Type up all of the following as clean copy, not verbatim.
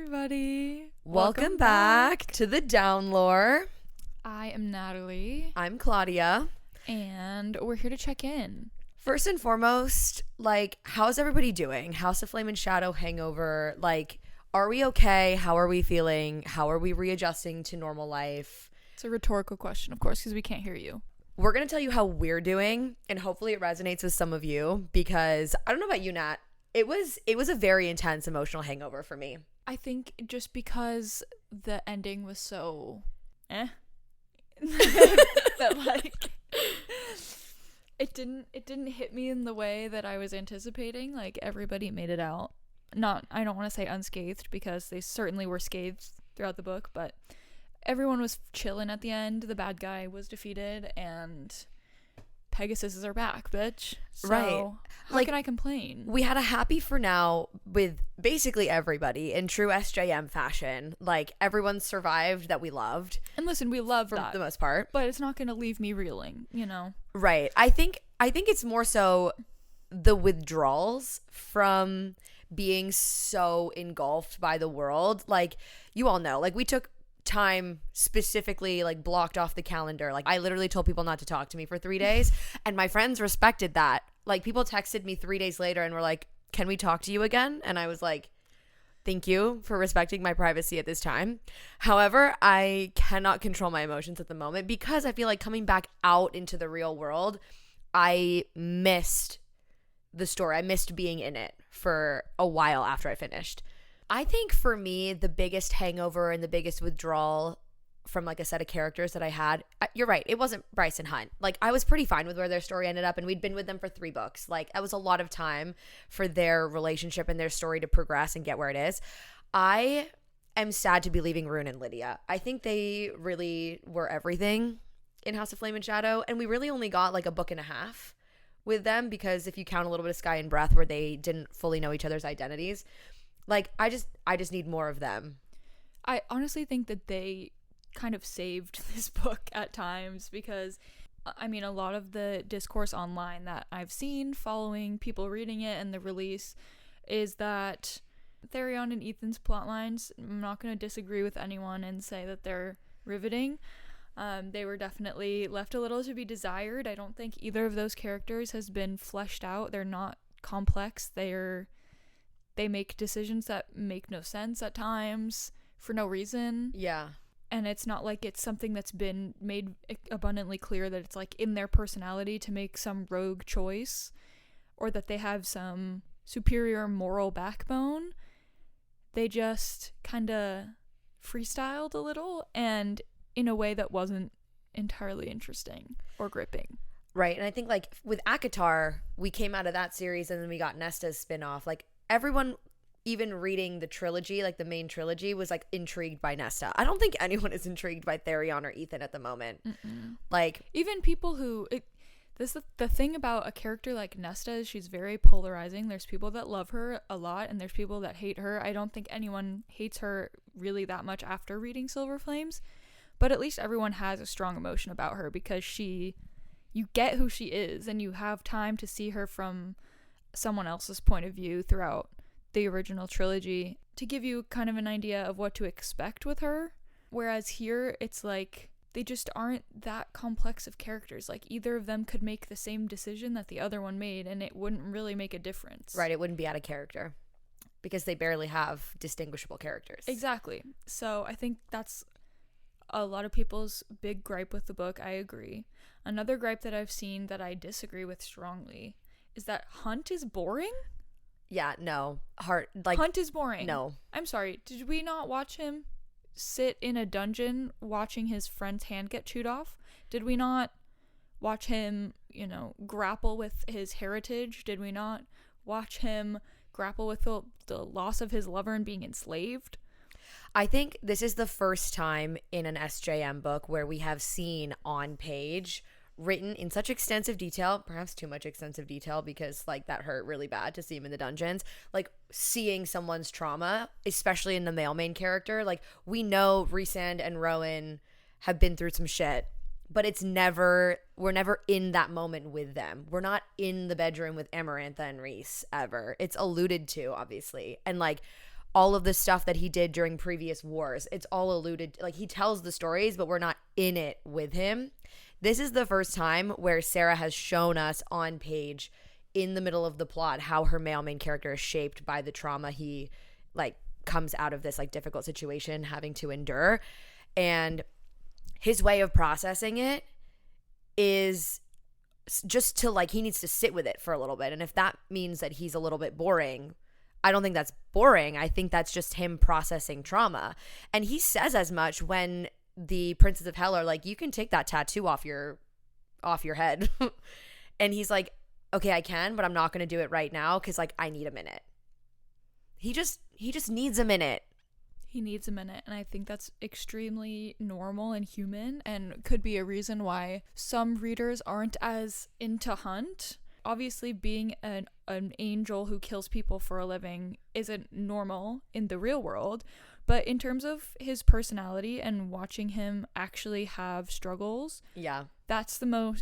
everybody. Welcome back to the Downlore. I am Natalie. I'm Claudia. And we're here to check in. First and foremost, how's everybody doing? House of Flame and Shadow hangover. Are we okay? How are we feeling? How are we readjusting to normal life? It's a rhetorical question, of course, because we can't hear you. We're going to tell you how we're doing, and hopefully it resonates with some of you, because I don't know about you, Nat. It was a very intense emotional hangover for me. I think just because the ending was so that it didn't hit me in the way that I was anticipating. Like, everybody made it out. I don't want to say unscathed, because they certainly were scathed throughout the book, but everyone was chilling at the end. The bad guy was defeated, and Pegasuses are back, bitch. So, right. How can I complain? We had a happy for now with basically everybody in true SJM fashion. Everyone survived that we loved. And listen, we love for that, the most part. But it's not going to leave me reeling, you know? Right. I think it's more so the withdrawals from being so engulfed by the world. You all know, we took time specifically blocked off the calendar. I literally told people not to talk to me for 3 days, and my friends respected that. People texted me 3 days later and were like, "Can we talk to you again?" And I was like, "Thank you for respecting my privacy at this time." However, I cannot control my emotions at the moment, because I feel like coming back out into the real world, I missed the story. I missed being in it for a while after I finished. I think for me, the biggest hangover and the biggest withdrawal from a set of characters that I had, you're right, it wasn't Bryce and Hunt. I was pretty fine with where their story ended up, and we'd been with them for 3 books. That was a lot of time for their relationship and their story to progress and get where it is. I am sad to be leaving Rune and Lydia. I think they really were everything in House of Flame and Shadow, and we really only got a book and a half with them, because if you count a little bit of Sky and Breath where they didn't fully know each other's identities, I just need more of them. I honestly think that they kind of saved this book at times, because I mean, a lot of the discourse online that I've seen following people reading it and the release is that Therion and Ethan's plotlines, I'm not going to disagree with anyone and say that they're riveting. They were definitely left a little to be desired. I don't think either of those characters has been fleshed out. They're not complex. They make decisions that make no sense at times for no reason. Yeah. And it's not like it's something that's been made abundantly clear that it's in their personality to make some rogue choice, or that they have some superior moral backbone. They just kind of freestyled a little, and in a way that wasn't entirely interesting or gripping. Right. And I think with ACOTAR, we came out of that series and then we got Nesta's spinoff. Everyone, even reading the trilogy, the main trilogy, was intrigued by Nesta. I don't think anyone is intrigued by Therion or Ethan at the moment. Even people who the thing about a character like Nesta is she's very polarizing. There's people that love her a lot, and there's people that hate her. I don't think anyone hates her really that much after reading Silver Flames, but at least everyone has a strong emotion about her, because you get who she is, and you have time to see her from someone else's point of view throughout the original trilogy to give you kind of an idea of what to expect with her. Whereas here, it's they just aren't that complex of characters. Either of them could make the same decision that the other one made, and it wouldn't really make a difference. Right, it wouldn't be out of character, because they barely have distinguishable characters. Exactly. So I think that's a lot of people's big gripe with the book. I agree. Another gripe that I've seen that I disagree with strongly is that Hunt is boring. Yeah, no. Hunt is boring. No. I'm sorry. Did we not watch him sit in a dungeon watching his friend's hand get chewed off? Did we not watch him, grapple with his heritage? Did we not watch him grapple with the loss of his lover and being enslaved? I think this is the first time in an SJM book where we have seen on page, written in such extensive detail, perhaps too much extensive detail, because that hurt really bad to see him in the dungeons, seeing someone's trauma, especially in the male main character. We know Rhysand and Rowan have been through some shit, but we're never in that moment with them. We're not in the bedroom with Amarantha and Rhys ever. It's alluded to, obviously, and all of the stuff that he did during previous wars. It's all alluded, like he tells the stories, but we're not in it with him. This is the first time where Sarah has shown us on page in the middle of the plot how her male main character is shaped by the trauma he like comes out of this like difficult situation having to endure. And his way of processing it is just to like, he needs to sit with it for a little bit. And if that means that he's a little bit boring, I don't think that's boring. I think that's just him processing trauma. And he says as much when the princes of hell are like, you can take that tattoo off your head. And he's like, okay, I can, but I'm not going to do it right now because like I need a minute. He just needs a minute. He needs a minute, and I think that's extremely normal and human, and could be a reason why some readers aren't as into Hunt. Obviously, being an angel who kills people for a living isn't normal in the real world, but in terms of his personality and watching him actually have struggles, yeah,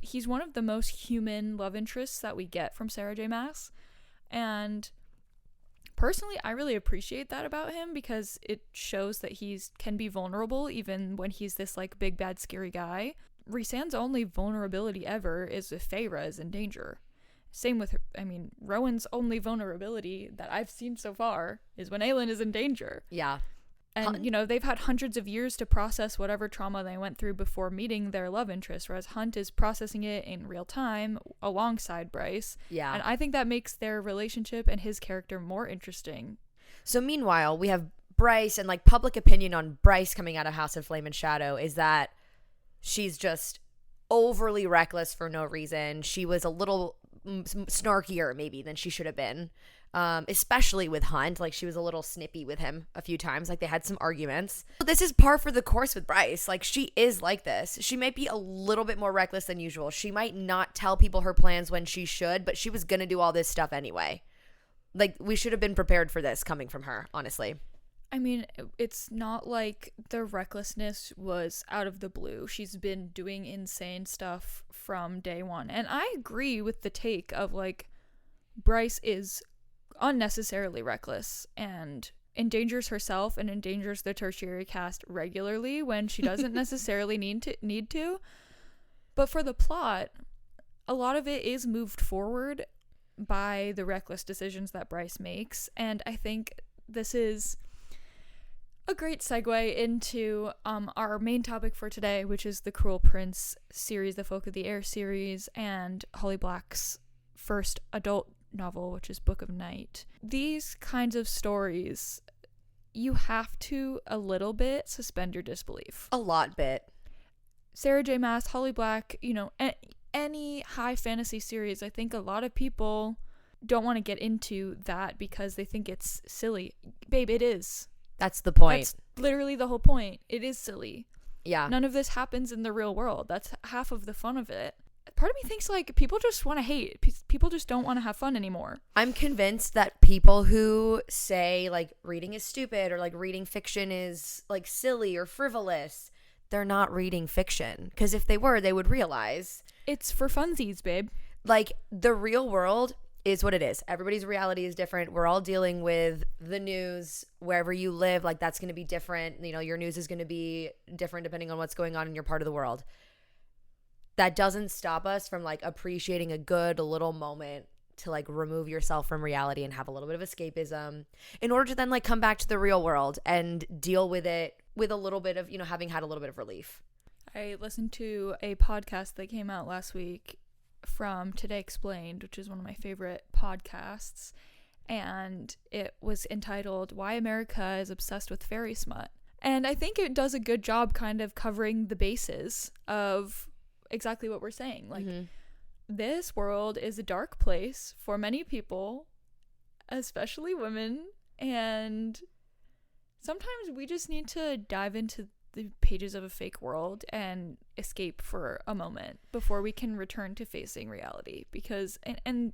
he's one of the most human love interests that we get from Sarah J. Maas, and personally, I really appreciate that about him because it shows that can be vulnerable even when he's this like big bad scary guy. Rhysand's only vulnerability ever is if Feyre is in danger. Same with Rowan's only vulnerability that I've seen so far is when Aelin is in danger. Yeah. And, they've had hundreds of years to process whatever trauma they went through before meeting their love interest, whereas Hunt is processing it in real time alongside Bryce. Yeah. And I think that makes their relationship and his character more interesting. So meanwhile, we have Bryce, and like public opinion on Bryce coming out of House of Flame and Shadow is that she's just overly reckless for no reason. She was a little snarkier maybe than she should have been. Especially with Hunt, like she was a little snippy with him a few times, like they had some arguments. But this is par for the course with Bryce. Like she is like this. She might be a little bit more reckless than usual. She might not tell people her plans when she should, but she was gonna do all this stuff anyway. Like we should have been prepared for this coming from her, honestly. I mean, it's not like the recklessness was out of the blue. She's been doing insane stuff from day one. And I agree with the take of like Bryce is unnecessarily reckless and endangers herself and endangers the tertiary cast regularly when she doesn't necessarily need to. But for the plot, a lot of it is moved forward by the reckless decisions that Bryce makes, and I think this is a great segue into our main topic for today, which is the Cruel Prince series, the Folk of the Air series, and Holly Black's first adult novel, which is Book of Night. These kinds of stories, you have to a little bit suspend your disbelief. A lot bit. Sarah J. Maas, Holly Black, any high fantasy series, I think a lot of people don't want to get into that because they think it's silly. Babe, it is. That's the point. That's literally the whole point. It is silly. Yeah. None of this happens in the real world. That's half of the fun of it. Part of me thinks like people just want to hate. People just don't want to have fun anymore. I'm convinced that people who say like reading is stupid or like reading fiction is like silly or frivolous, they're not reading fiction. Because if they were, they would realize it's for funsies, babe. Like the real world is what it is. Everybody's reality is different. We're all dealing with the news wherever you live. Like that's going to be different. Your news is going to be different depending on what's going on in your part of the world. That doesn't stop us from like appreciating a good little moment to like remove yourself from reality and have a little bit of escapism in order to then like come back to the real world and deal with it with a little bit of, having had a little bit of relief. I listened to a podcast that came out last week from Today Explained, which is one of my favorite podcasts, and it was entitled Why America is Obsessed with Fairy Smut. And I think it does a good job kind of covering the bases of exactly what we're saying. Like, this world is a dark place for many people, especially women, and sometimes we just need to dive into the pages of a fake world and escape for a moment before we can return to facing reality. Because and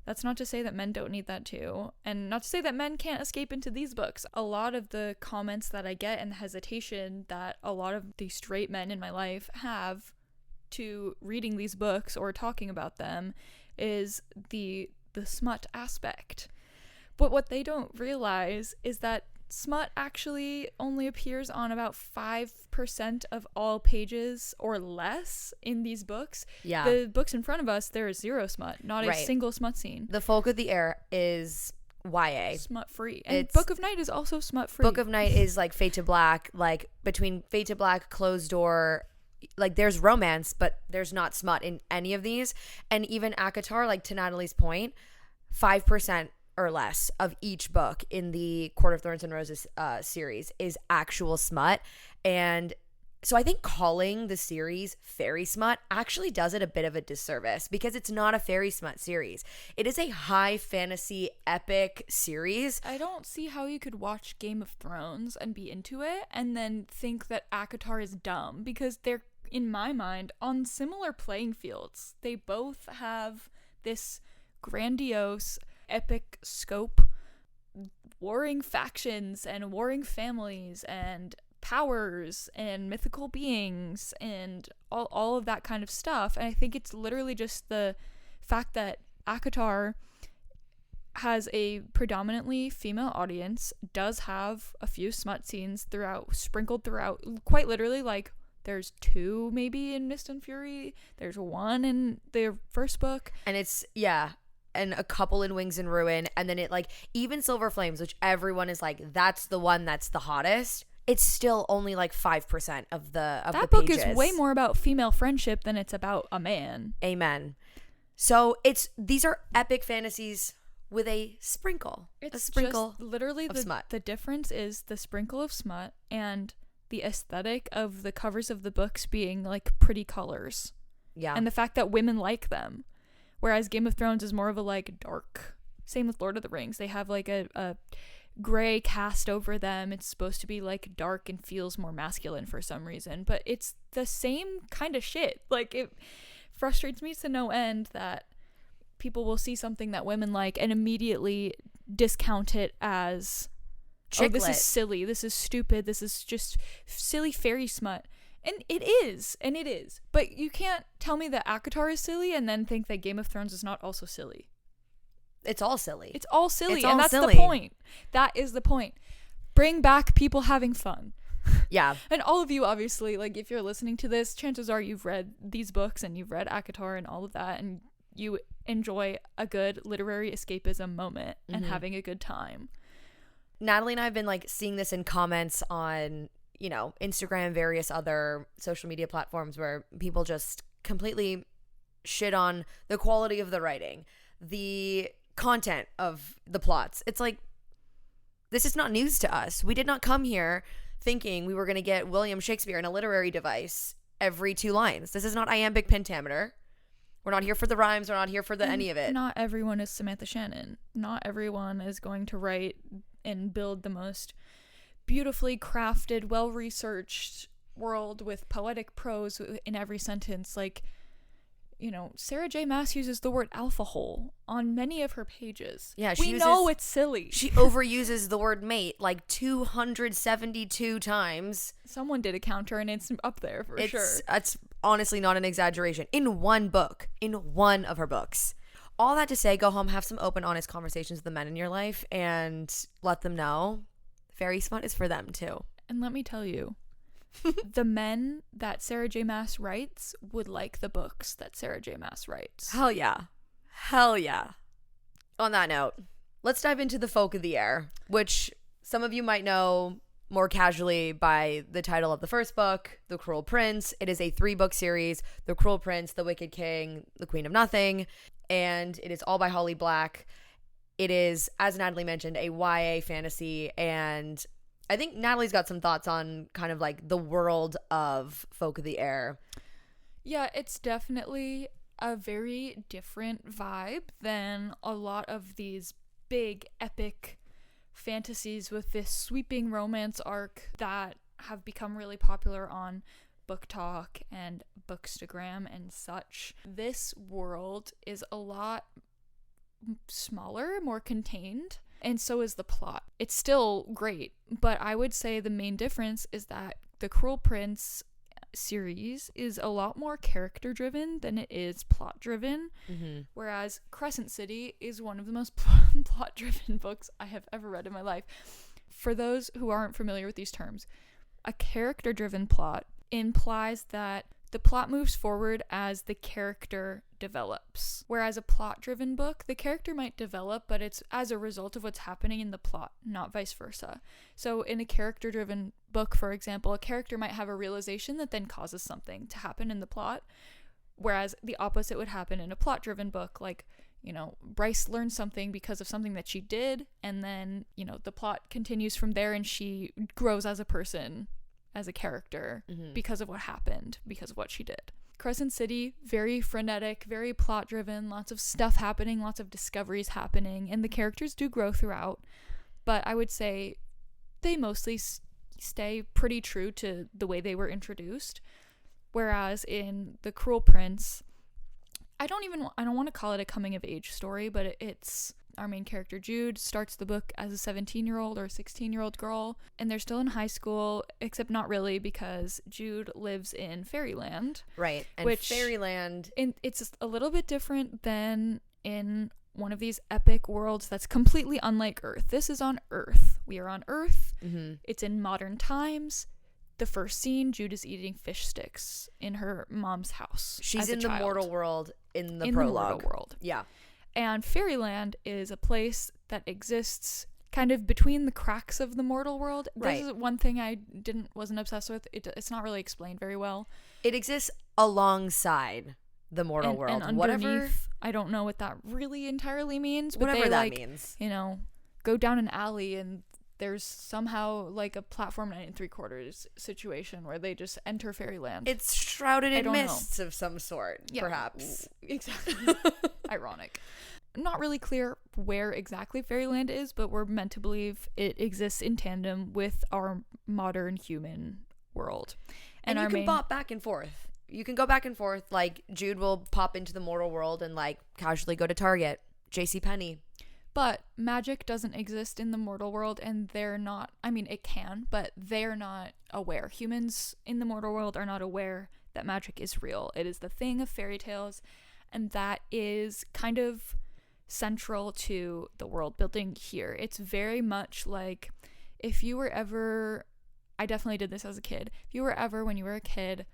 that's not to say that men don't need that too, and not to say that men can't escape into these books. A lot of the comments that I get and the hesitation that a lot of the straight men in my life have to reading these books or talking about them is the smut aspect. But what they don't realize is that smut actually only appears on about 5% of all pages or less in these books. Yeah. The books in front of us, there is zero smut, not a Right. single smut scene. The Folk of the Air is YA. Smut free. And It's- Book of Night is also smut free. Book of Night is like Fade to Black, like between Fade to Black, Closed Door, like there's romance, but there's not smut in any of these. And even ACOTAR, like to Natalie's point, 5% or less of each book in the Court of Thorns and Roses series is actual smut. And so I think calling the series fairy smut actually does it a bit of a disservice because it's not a fairy smut series. It is a high fantasy epic series. I don't see how you could watch Game of Thrones and be into it and then think that ACOTAR is dumb, because they're, in my mind, on similar playing fields. They both have this grandiose epic scope, warring factions and warring families and powers and mythical beings and all of that kind of stuff. And I think it's literally just the fact that ACOTAR has a predominantly female audience, does have a few smut scenes sprinkled throughout, quite literally. Like, there's 2 maybe in Mist and Fury, there's 1 in the first book, And it's, yeah, and a couple in Wings and Ruin, and then it, like, even Silver Flames, which everyone is like, that's the one that's the hottest, it's still only like 5% of the that book pages. is way more about female friendship than it's about a man. Amen. So these are epic fantasies with a sprinkle. It's a sprinkle just literally of smut. The difference is the sprinkle of smut and the aesthetic of the covers of the books being like pretty colors. Yeah. And the fact that women like them. Whereas Game of Thrones is more of a like dark. Same with Lord of the Rings. They have like a gray cast over them. It's supposed to be like dark and feels more masculine for some reason. But it's the same kind of shit. Like, it frustrates me to no end that people will see something that women like and immediately discount it as, oh, this is Chicklet. silly, this is stupid, this is just silly fairy smut. And it is. But you can't tell me that ACOTAR is silly and then think that Game of Thrones is not also silly. It's all silly. It's all silly, It's all and that's silly. the point. That is the point. Bring back people having fun. Yeah. And all of you, obviously, like, if you're listening to this, chances are you've read these books and you've read ACOTAR and all of that, and you enjoy a good literary escapism moment and having a good time. Natalie and I have been like seeing this in comments on, you know, Instagram, various other social media platforms where people just completely shit on the quality of the writing, the content of the plots. It's like, this is not news to us. We did not come here thinking we were going to get William Shakespeare in a literary device every 2 lines. This is not iambic pentameter. We're not here for the rhymes. We're not here for any of it. Not everyone is Samantha Shannon. Not everyone is going to write and build the most beautifully crafted, well-researched world with poetic prose in every sentence. Like, you know, Sarah J. Maas uses the word alpha hole on many of her pages. Yeah, we know it's silly. She overuses the word mate like 272 times. Someone did a counter and it's up there for sure. It's honestly not an exaggeration. In one book, in one of her books. All that to say, go home, have some open, honest conversations with the men in your life and let them know fairy smut is for them too. And let me tell you, the men that Sarah J. Maas writes would like the books that Sarah J. Maas writes. Hell yeah. Hell yeah. On that note, let's dive into the Folk of the Air, which some of you might know more casually by the title of the first book, The Cruel Prince. It is a 3-book series, The Cruel Prince, The Wicked King, The Queen of Nothing, and it is all by Holly Black. It is, as Natalie mentioned, a YA fantasy, and I think Natalie's got some thoughts on kind of like the world of Folk of the Air. Yeah, it's definitely a very different vibe than a lot of these big epic fantasies with this sweeping romance arc that have become really popular on Book Talk and Bookstagram and such. This world is a lot smaller, more contained, and so is the plot. It's still great, but I would say the main difference is that The Cruel Prince series is a lot more character driven than it is plot driven, whereas Crescent City is one of the most plot driven books I have ever read in my life. For those who aren't familiar with these terms, a character driven plot implies that the plot moves forward as the character develops. Whereas a plot-driven book, the character might develop, but it's as a result of what's happening in the plot, not vice versa. So in a character-driven book, for example, a character might have a realization that then causes something to happen in the plot, whereas the opposite would happen in a plot-driven book, like, you know, Bryce learns something because of something that she did, and then, you know, the plot continues from there and she grows as a person, as a character, because of what happened, because of what she did. Crescent City, very frenetic, very plot driven, lots of stuff happening, lots of discoveries happening, and the characters do grow throughout, but I would say they mostly stay pretty true to the way they were introduced. Whereas in The Cruel Prince, I don't want to call it a coming of age story, but it's our main character Jude starts the book as a 17-year-old or a 16-year-old girl, and they're still in high school, except not really, because Jude lives in Fairyland. Right. And which Fairyland, it's a little bit different than in one of these epic worlds that's completely unlike Earth. This is on Earth. We are on Earth. It's in modern times. The first scene, Jude is eating fish sticks in her mom's house. She's in the mortal world in the prologue. The mortal world. Yeah. And Fairyland is a place that exists kind of between the cracks of the mortal world. Right. This is one thing I wasn't obsessed with. It's not really explained very well. It exists alongside the mortal world. And underneath, I don't know what that really entirely means. But whatever that means. You know, go down an alley and there's somehow like a platform 9 3/4 situation where they just enter Fairyland. It's shrouded in mists of some sort, perhaps. Exactly. Ironic. Not really clear where exactly Fairyland is, but we're meant to believe it exists in tandem with our modern human world. And you can pop back and forth. You can go back and forth. Like, Jude will pop into the mortal world and, like, casually go to Target, JCPenney. But magic doesn't exist in the mortal world, and they're not, I mean, it can, but they're not aware. Humans in the mortal world are not aware that magic is real. It is the thing of fairy tales, and that is kind of central to the world building here. It's very much like if you were ever, I definitely did this as a kid, if you were ever, when you were a kid,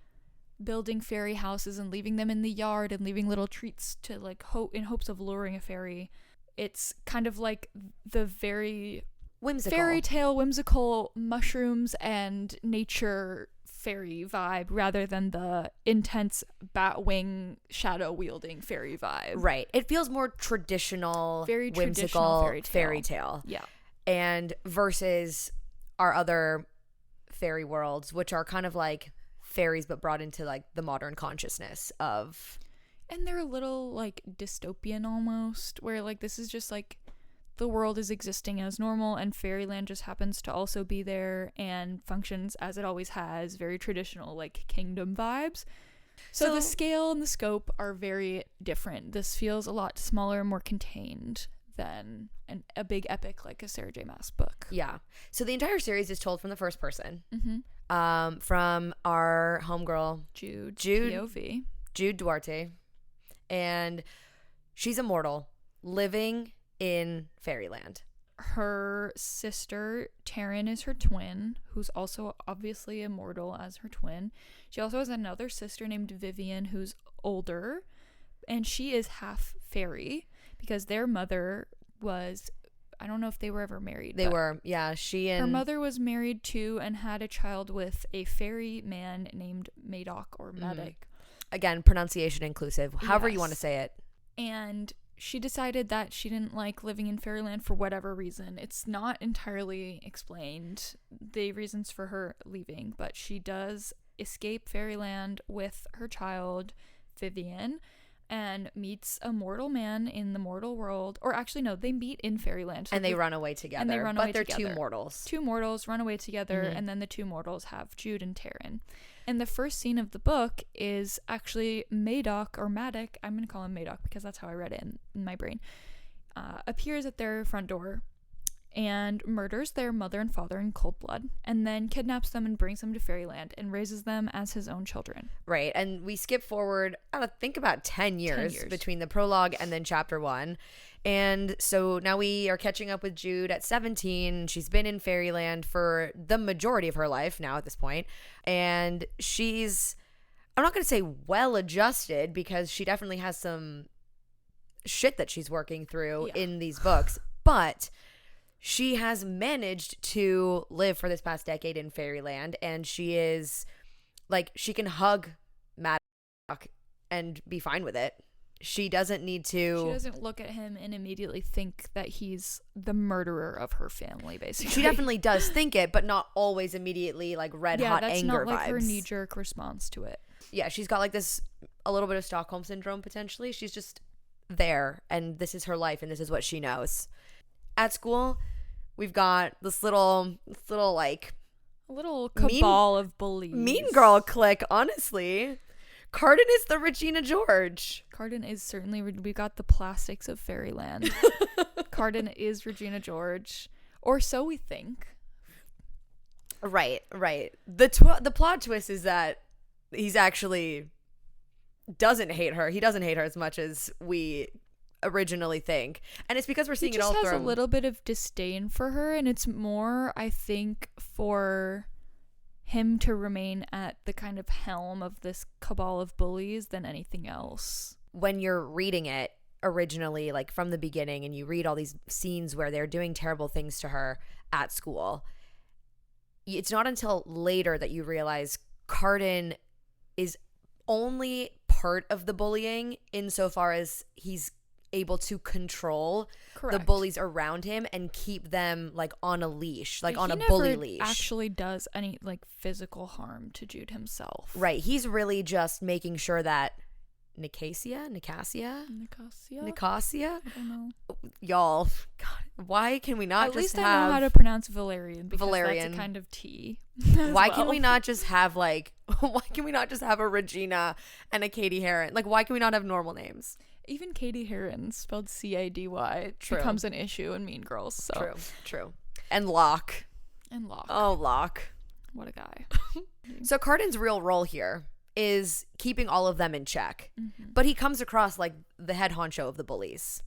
building fairy houses and leaving them in the yard and leaving little treats to, like, in hopes of luring a fairy, it's kind of like the very whimsical mushrooms and nature fairy vibe rather than the intense bat-wing shadow-wielding fairy vibe. Right. It feels more traditional, very whimsical traditional fairy tale. Yeah. And versus our other fairy worlds, which are kind of like fairies but brought into, like, the modern consciousness of... And they're a little, like, dystopian almost, where, like, this is just, like, the world is existing as normal, and Fairyland just happens to also be there and functions as it always has, very traditional, like, kingdom vibes. So the scale and the scope are very different. This feels a lot smaller, more contained than a big epic like a Sarah J. Maas book. Yeah. So the entire series is told from the first person. From our homegirl, Jude POV. Jude Duarte. And she's immortal, living in Fairyland. Her sister, Taryn, is her twin, who's also obviously immortal as her twin. She also has another sister named Vivian, who's older, and she is half fairy, because their mother was, I don't know if they were ever married. They were, yeah. Her mother was married to and had a child with a fairy man named Madoc or Madoc. Again, pronunciation inclusive, however you want to say it. And she decided that she didn't like living in Fairyland for whatever reason. It's not entirely explained, the reasons for her leaving, but she does escape Fairyland with her child, Vivian, and meets a mortal man in the mortal world. Or actually, no, they meet in Fairyland. So and they run away together. But they're two mortals. Two mortals run away together, and then the two mortals have Jude and Taryn. And the first scene of the book is actually Madoc, I'm going to call him Madoc because that's how I read it in my brain, appears at their front door and murders their mother and father in cold blood, and then kidnaps them and brings them to Fairyland and raises them as his own children. Right. And we skip forward, I don't know, think about 10 years between the prologue and then chapter 1. And so now we are catching up with Jude at 17. She's been in Fairyland for the majority of her life now at this point. And she's, I'm not going to say well adjusted, because she definitely has some shit that she's working through in these books. But she has managed to live for this past decade in Fairyland. And she is, like, she can hug Maddox and be fine with it. She doesn't need to. She doesn't look at him and immediately think that he's the murderer of her family, basically. She definitely does think it, but not always immediately, like, red hot anger vibes. Yeah, that's not like her knee-jerk response to it. Yeah, she's got like this, a little bit of Stockholm syndrome potentially. She's just there, and this is her life, and this is what she knows. At school, we've got this little like, a little cabal of bullies. Mean girl clique, honestly. Carden is the Regina George. Carden is certainly, we got the plastics of Fairyland. Carden is Regina George, or so we think. Right. The plot twist is that he's actually doesn't hate her. He doesn't hate her as much as we originally think, and it's because we're seeing it all. He just has a little bit of disdain for her, and it's more, I think, for him to remain at the kind of helm of this cabal of bullies than anything else. When you're reading it originally, like from the beginning, and you read all these scenes where they're doing terrible things to her at school, it's not until later that you realize Carden is only part of the bullying insofar as he's able to control the bullies around him and keep them like on a leash, like on a bully leash. He never actually does any like physical harm to Jude himself. Right. He's really just making sure that Nicasia? I don't know. Y'all, God, why can we not At just least have... I know how to pronounce Valerian, because that's a kind of tea. Why can we not just have like... Why can we not just have a Regina and a Katie Heron? Like, why can we not have normal names? Even Katie Heron, spelled Cady, becomes an issue in Mean Girls. So. True. And Locke. Oh, Locke. What a guy. So Carden's real role here is keeping all of them in check. Mm-hmm. But he comes across like the head honcho of the bullies.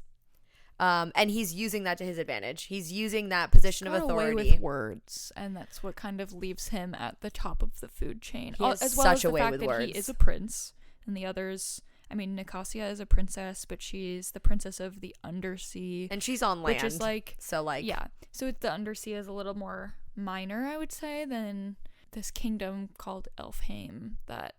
And he's using that to his advantage. He's using that position of authority. Away with words, and that's what kind of leaves him at the top of the food chain. He has such a way with words. He is a prince, and the others... I mean, Nicasia is a princess, but she's the princess of the Undersea. And she's on land. Which is like... So, like... Yeah. So the Undersea is a little more minor, I would say, than this kingdom called Elfheim that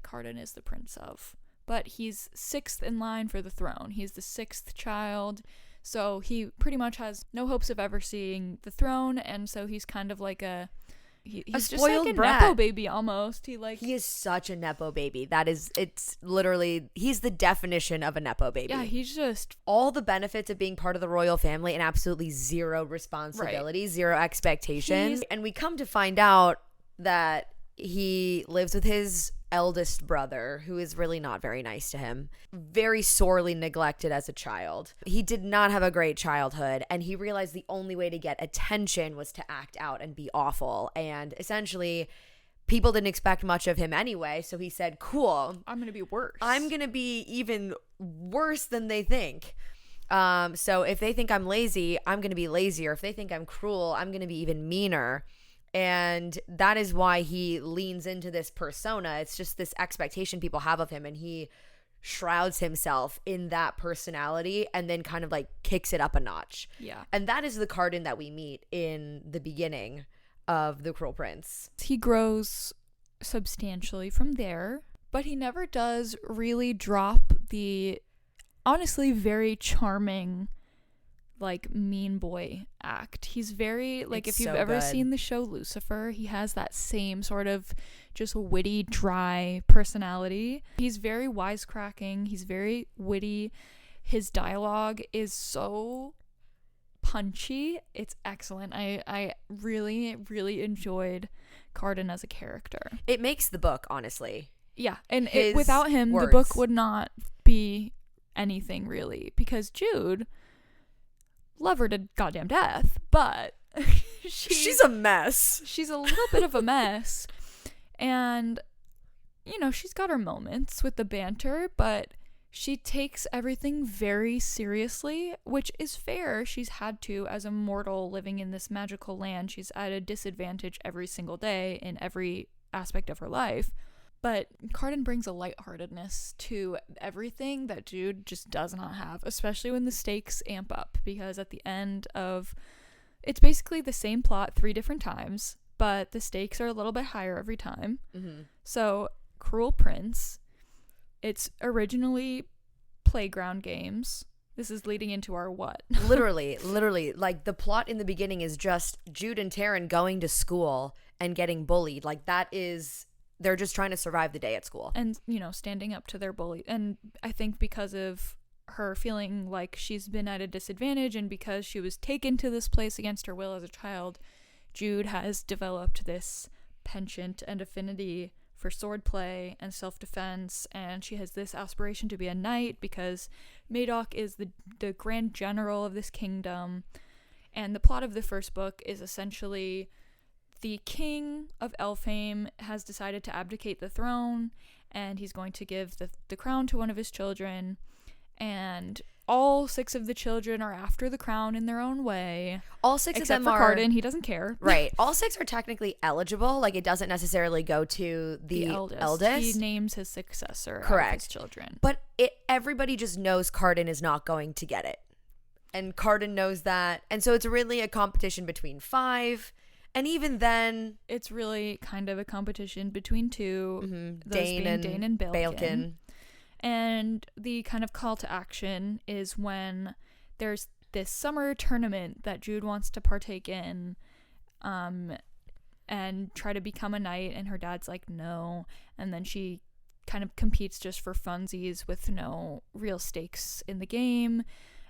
Carden is the prince of. But he's sixth in line for the throne. He's the sixth child. So he pretty much has no hopes of ever seeing the throne. And so he's kind of like he's just like a brat. Nepo baby almost. He is such a Nepo baby. It's literally, he's the definition of a Nepo baby. Yeah, he's just all the benefits of being part of the royal family and absolutely zero responsibility, zero expectations. And we come to find out that he lives with his eldest brother, who is really not very nice to him, very sorely neglected as a child. He did not have a great childhood, and he realized the only way to get attention was to act out and be awful. And essentially, people didn't expect much of him anyway, so he said, cool, I'm gonna be worse. I'm gonna be even worse than they think. So if they think I'm lazy, I'm gonna be lazier. If they think I'm cruel, I'm gonna be even meaner. And that is why he leans into this persona. It's just this expectation people have of him, and he shrouds himself in that personality and then kind of like kicks it up a notch. Yeah. And that is the Carden that we meet in the beginning of The Cruel Prince. He grows substantially from there, but he never does really drop the honestly very charming like mean boy act. He's very like, if you've ever seen the show Lucifer, he has that same sort of just witty, dry personality. He's very wisecracking. He's very witty. His dialogue is so punchy. It's excellent. I really, really enjoyed Carden as a character. It makes the book, honestly. Yeah, and without him, the book would not be anything really, because Jude love her to goddamn death, but she's a mess. She's a little bit of a mess. And, you know, she's got her moments with the banter, but she takes everything very seriously, which is fair. She's had to, as a mortal living in this magical land. She's at a disadvantage every single day in every aspect of her life. But Cardan brings a lightheartedness to everything that Jude just does not have, especially when the stakes amp up, because at the end of... It's basically the same plot 3 different times, but the stakes are a little bit higher every time. Mm-hmm. So, Cruel Prince, it's originally playground games. This is leading into our what? literally, like, the plot in the beginning is just Jude and Taryn going to school and getting bullied. Like, that is... They're just trying to survive the day at school. And, you know, standing up to their bully. And I think because of her feeling like she's been at a disadvantage and because she was taken to this place against her will as a child, Jude has developed this penchant and affinity for swordplay and self-defense, and she has this aspiration to be a knight because Madoc is the grand general of this kingdom. And the plot of the first book is essentially the king of Elfhame has decided to abdicate the throne, and he's going to give the crown to one of his children, and all 6 of the children are after the crown in their own way. All 6 except of them for are... Cardan, he doesn't care. Right. All 6 are technically eligible. Like, it doesn't necessarily go to the eldest. He names his successor. Correct. Out of his children. But everybody just knows Cardan is not going to get it. And Cardan knows that. And so it's really a competition between 5. And even then... It's really kind of a competition between 2. Mm-hmm. Dane and Baelkin. And the kind of call to action is when there's this summer tournament that Jude wants to partake in and try to become a knight, and her dad's like, no. And then she kind of competes just for funsies with no real stakes in the game.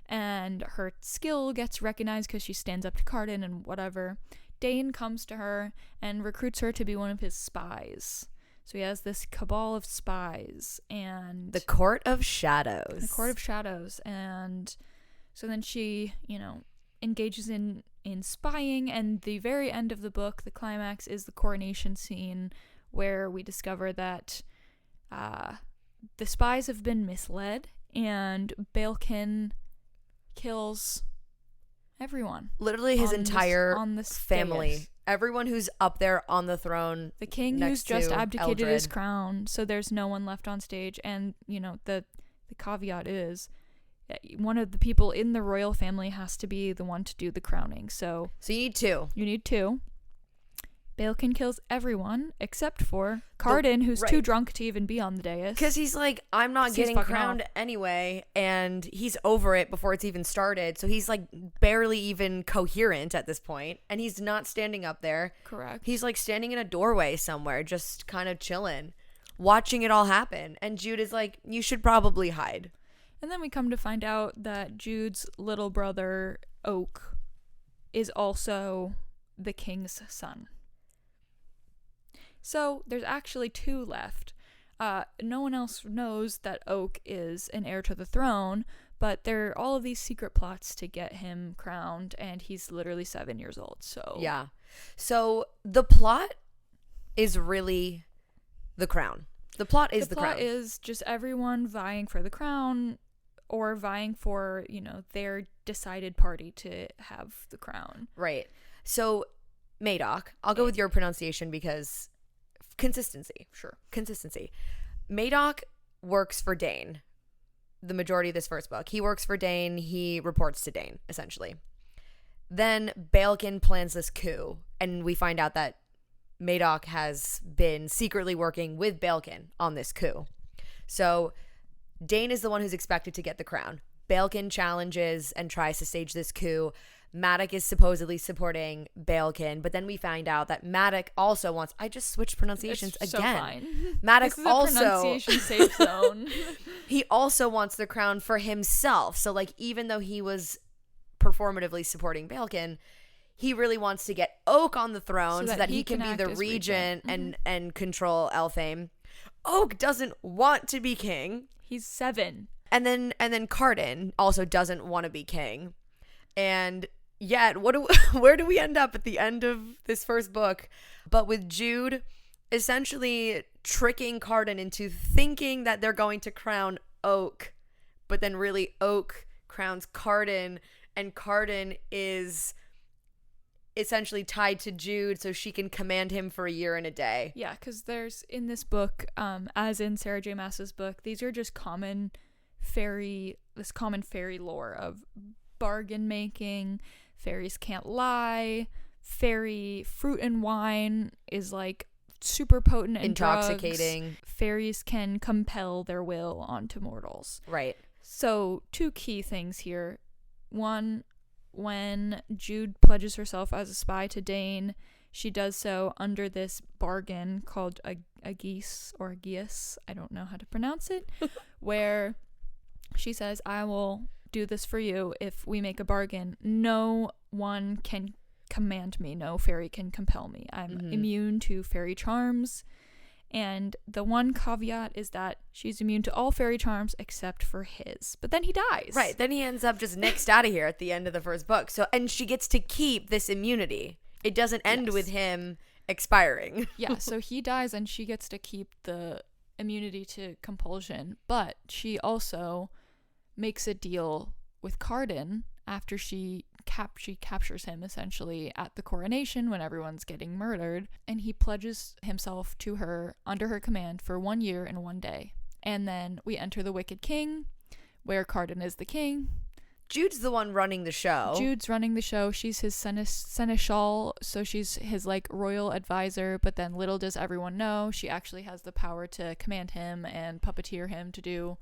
And her skill gets recognized because she stands up to Cardan and whatever. Dane comes to her and recruits her to be one of his spies. So he has this cabal of spies and... The Court of Shadows. The Court of Shadows. And so then she, you know, engages in spying, and the very end of the book, the climax, is the coronation scene where we discover that the spies have been misled, and Baelkin kills everyone. Literally his entire family. Dais. Everyone who's up there on the throne. The king who's just abdicated his crown, so there's no one left on stage. And, you know, the caveat is one of the people in the royal family has to be the one to do the crowning. So you need 2. You need 2. Baelkin kills everyone except for Cardan, who's too drunk to even be on the dais. Because he's like, I'm not getting crowned anyway, and he's over it before it's even started. So he's like barely even coherent at this point, and he's not standing up there. Correct. He's like standing in a doorway somewhere, just kind of chilling, watching it all happen. And Jude is like, you should probably hide. And then we come to find out that Jude's little brother, Oak, is also the king's son. So there's actually 2 left. No one else knows that Oak is an heir to the throne, but there are all of these secret plots to get him crowned, and he's literally 7 years old. So yeah. So the plot is really the crown. The plot is the crown. The plot is just everyone vying for the crown, or vying for, you know, their decided party to have the crown. Right. So Madoc, I'll go with your pronunciation because... Consistency. Sure. Consistency. Madoc works for Dane the majority of this first book. He works for Dane. He reports to Dane, essentially. Then Baelkin plans this coup, and we find out that Madoc has been secretly working with Baelkin on this coup. So Dane is the one who's expected to get the crown. Baelkin challenges and tries to stage this coup. Madoc is supposedly supporting Baelkin, but then we find out that Madoc also wants... I just switched pronunciations it's again. So fine. Madoc this is also... a pronunciation safe zone. He also wants the crown for himself. So, like, even though he was performatively supporting Baelkin, he really wants to get Oak on the throne so that he can be the regent and control Elfhame. Oak doesn't want to be king. He's 7. And then Cardan also doesn't want to be king. And yet, where do we end up at the end of this first book? But with Jude essentially tricking Cardan into thinking that they're going to crown Oak, but then really Oak crowns Cardan, and Cardan is essentially tied to Jude so she can command him for a year and a day. Yeah, because there's in this book, as in Sarah J. Maas's book, these are just common fairy lore of bargain making. Fairies can't lie. Fairy fruit and wine is like super potent and intoxicating. Drugs. Fairies can compel their will onto mortals. Right. So 2 key things here. One, when Jude pledges herself as a spy to Dane, she does so under this bargain called a geese or a geas, I don't know how to pronounce it, where she says, I will do this for you if we make a bargain. No one can command me. No fairy can compel me. I'm immune to fairy charms. And the one caveat is that she's immune to all fairy charms except for his. But then he dies. Right. Then he ends up just nixed out of here at the end of the first book. So, and she gets to keep this immunity. It doesn't end with him expiring. Yeah. So he dies and she gets to keep the immunity to compulsion. But she also makes a deal with Cardan after she captures him essentially at the coronation when everyone's getting murdered, and he pledges himself to her under her command for 1 year and 1 day. And then we enter the Wicked King, where Cardan is the king. Jude's the one running the show. Jude's running the show. She's his seneschal, so she's his like royal advisor, but then little does everyone know she actually has the power to command him and puppeteer him to do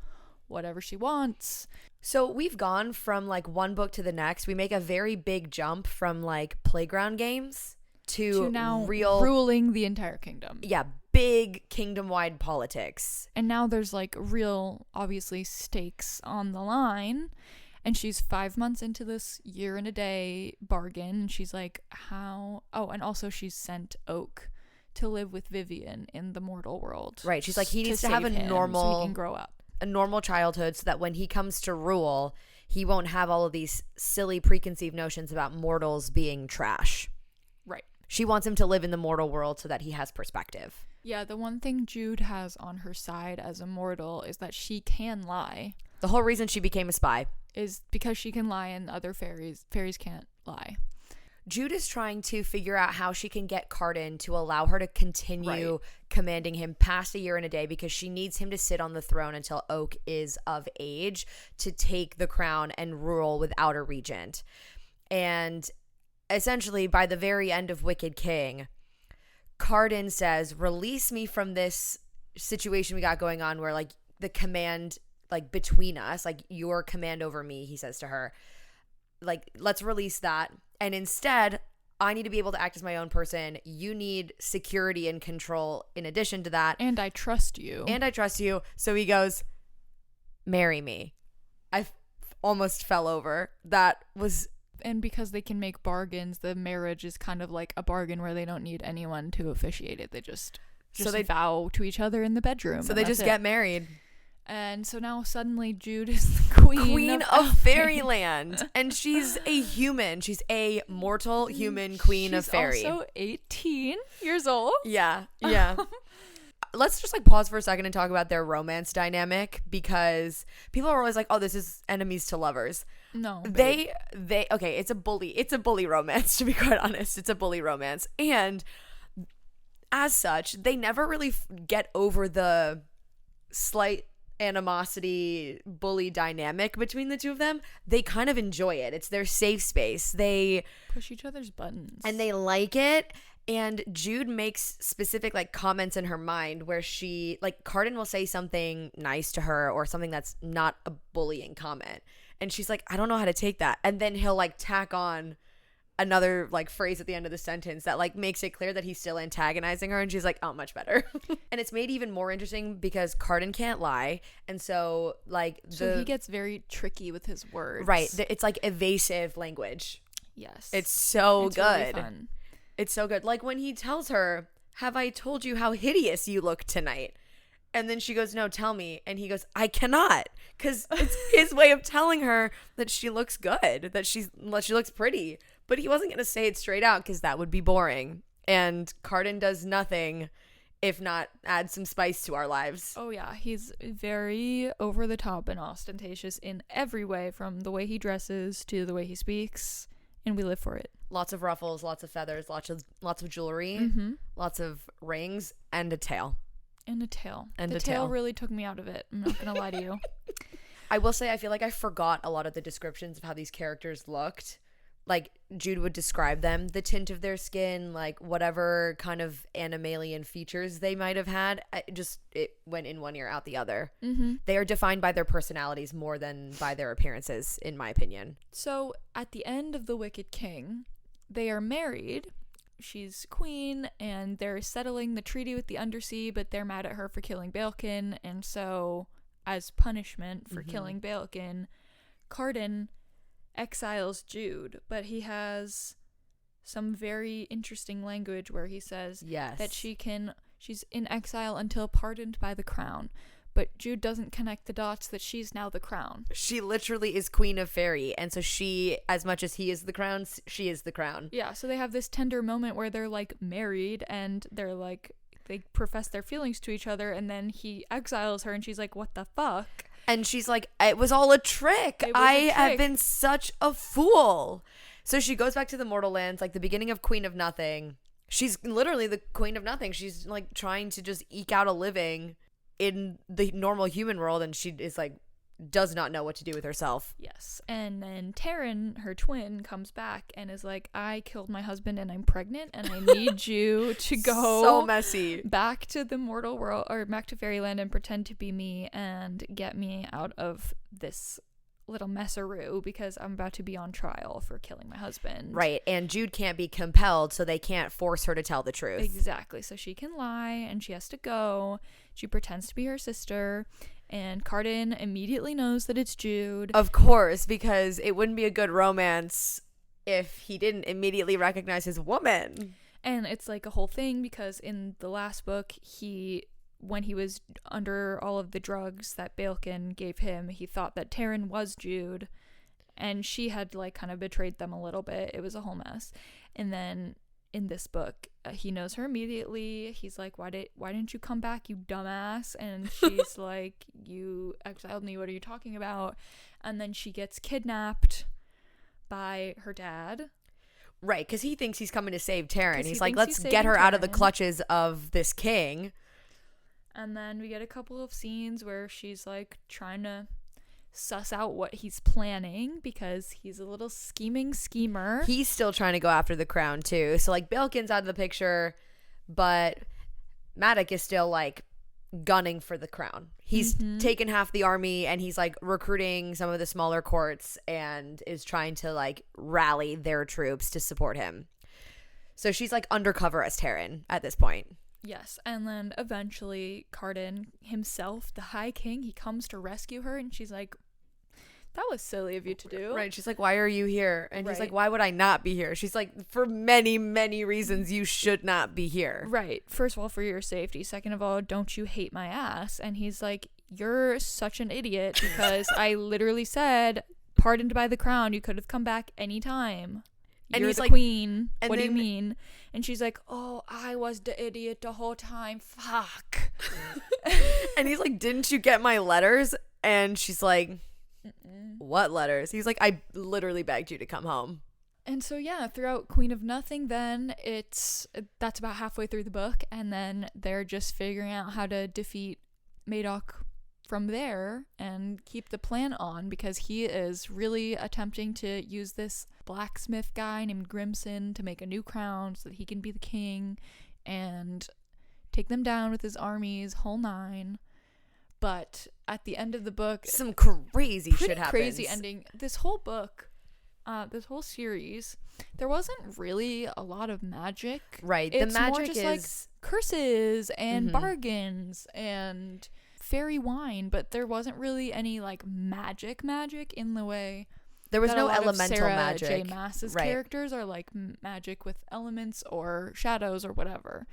whatever she wants. So we've gone from like one book to the next. We make a very big jump from like playground games to now real ruling the entire kingdom. Yeah, big kingdom-wide politics. And now there's like real, obviously, stakes on the line. And she's 5 months into this year and a day bargain. And she's like, how? Oh, and also she's sent Oak to live with Vivian in the mortal world. Right. She's like, he needs to have a normal, so he can grow up. A normal childhood so that when he comes to rule, he won't have all of these silly preconceived notions about mortals being trash. Right. She wants him to live in the mortal world so that he has perspective. Yeah, the one thing Jude has on her side as a mortal is that she can lie. The whole reason she became a spy is because she can lie and other fairies can't lie. Jude is trying to figure out how she can get Cardan to allow her to continue commanding him past a year and a day, because she needs him to sit on the throne until Oak is of age to take the crown and rule without a regent. And essentially, by the very end of Wicked King, Cardan says, release me from this situation we got going on where, like, the command, like, between us, like, your command over me, he says to her, like, let's release that. And instead, I need to be able to act as my own person. You need security and control in addition to that. And I trust you. So he goes, marry me. I almost fell over. That was... And because they can make bargains, the marriage is kind of like a bargain where they don't need anyone to officiate it. They just they vow to each other in the bedroom. So they just get married. And so now suddenly Jude is the queen of fairyland. And she's a human. She's a mortal human queen of fairy. She's also 18 years old. Yeah. Let's just like pause for a second and talk about their romance dynamic, because people are always like, oh, this is enemies to lovers. No. They okay, it's a bully romance, to be quite honest. It's a bully romance. And as such, they never really get over the slight animosity bully dynamic between the two of them. They kind of enjoy it. It's their safe space. They push each other's buttons and they like it. And Jude makes specific like comments in her mind where she, like, Cardan will say something nice to her or something that's not a bullying comment, and she's like, I don't know how to take that. And then he'll like tack on another like phrase at the end of the sentence that like makes it clear that he's still antagonizing her, and she's like, oh, much better. And it's made even more interesting because Cardan can't lie, and so like so he gets very tricky with his words. Right. It's like evasive language. Yes. It's so it's good. Really fun. It's so good. Like when he tells her, have I told you how hideous you look tonight? And then she goes, no, tell me. And he goes, I cannot. Because it's his way of telling her that she looks good, that she looks pretty. But he wasn't going to say it straight out because that would be boring. And Cardan does nothing if not add some spice to our lives. Oh, yeah. He's very over the top and ostentatious in every way, from the way he dresses to the way he speaks. And we live for it. Lots of ruffles, lots of feathers, lots of jewelry, lots of rings, and a tail. And a tail. And the a tail tail really took me out of it. I'm not going to lie to you. I will say I feel like I forgot a lot of the descriptions of how these characters looked. Like, Jude would describe them, the tint of their skin, like whatever kind of animalian features they might have had. It went in one ear, out the other. They are defined by their personalities more than by their appearances, in my opinion. So, at the end of The Wicked King, they are married. She's queen, and they're settling the treaty with the Undersea, but they're mad at her for killing Baelkin, and so, as punishment for killing Baelkin, Cardan exiles Jude, but he has some very interesting language where he says that she's in exile until pardoned by the crown, but Jude doesn't connect the dots that she's now the crown. She literally is queen of fairy, and so she, as much as he is the crown, she is the crown. Yeah, so they have this tender moment where they're like married, and they're like, they profess their feelings to each other, and then he exiles her, and she's like, what the fuck? And she's like, it was all a trick. I have been such a fool. So she goes back to the mortal lands, like the beginning of Queen of Nothing. She's literally the queen of nothing. She's like trying to just eke out a living in the normal human world, and she is like, does not know what to do with herself. Yes. And then Taryn, her twin, comes back and is like, I killed my husband and I'm pregnant and I need you to go so messy back to the mortal world, or back to fairyland, and pretend to be me and get me out of this little messaroo, because I'm about to be on trial for killing my husband. Right. And Jude can't be compelled, so they can't force her to tell the truth. Exactly. So she can lie and she has to go. She pretends to be her sister. And Cardan immediately knows that it's Jude. Of course, because it wouldn't be a good romance if he didn't immediately recognize his woman. And it's like a whole thing, because in the last book, when he was under all of the drugs that Baelkin gave him, he thought that Taryn was Jude. And she had like kind of betrayed them a little bit. It was a whole mess. And then in this book, he knows her immediately. He's like, why didn't you come back, you dumbass? And she's like, you exiled me, what are you talking about? And then she gets kidnapped by her dad. Right, because he thinks he's coming to save Taryn. He's like, let's get her out of the clutches of this king. And then we get a couple of scenes where she's like trying to suss out what he's planning, because he's a little scheming schemer. He's still trying to go after the crown too. So like Baelkin's out of the picture, but Maddox is still like gunning for the crown. He's taken half the army, and he's like recruiting some of the smaller courts and is trying to like rally their troops to support him. So she's like undercover as Taryn at this point. Yes, and then eventually Cardan himself, the High King, he comes to rescue her, and she's like, that was silly of you to do. Right, she's like, why are you here? And he's like, why would I not be here? She's like, for many, many reasons you should not be here. Right, first of all, for your safety. Second of all, don't you hate my ass? And he's like, you're such an idiot, because I literally said, pardoned by the crown, you could have come back anytime. And you're the queen. What do you mean? And she's like, oh, I was the idiot the whole time. Fuck. And he's like, didn't you get my letters? And she's like, what letters? He's like, I literally begged you to come home. And so, yeah, throughout Queen of Nothing, then that's about halfway through the book. And then they're just figuring out how to defeat Madoc from there and keep the plan on, because he is really attempting to use this blacksmith guy named Grimson to make a new crown so that he can be the king and take them down with his armies, whole nine. But at the end of the book, some crazy shit happens. Crazy ending. This whole book, this whole series, there wasn't really a lot of magic. Right. It's the magic more just is like curses and bargains and fairy wine, but there wasn't really any like magic in the way there was that no a lot elemental of Sarah magic. J. Maas's characters are like magic with elements or shadows or whatever.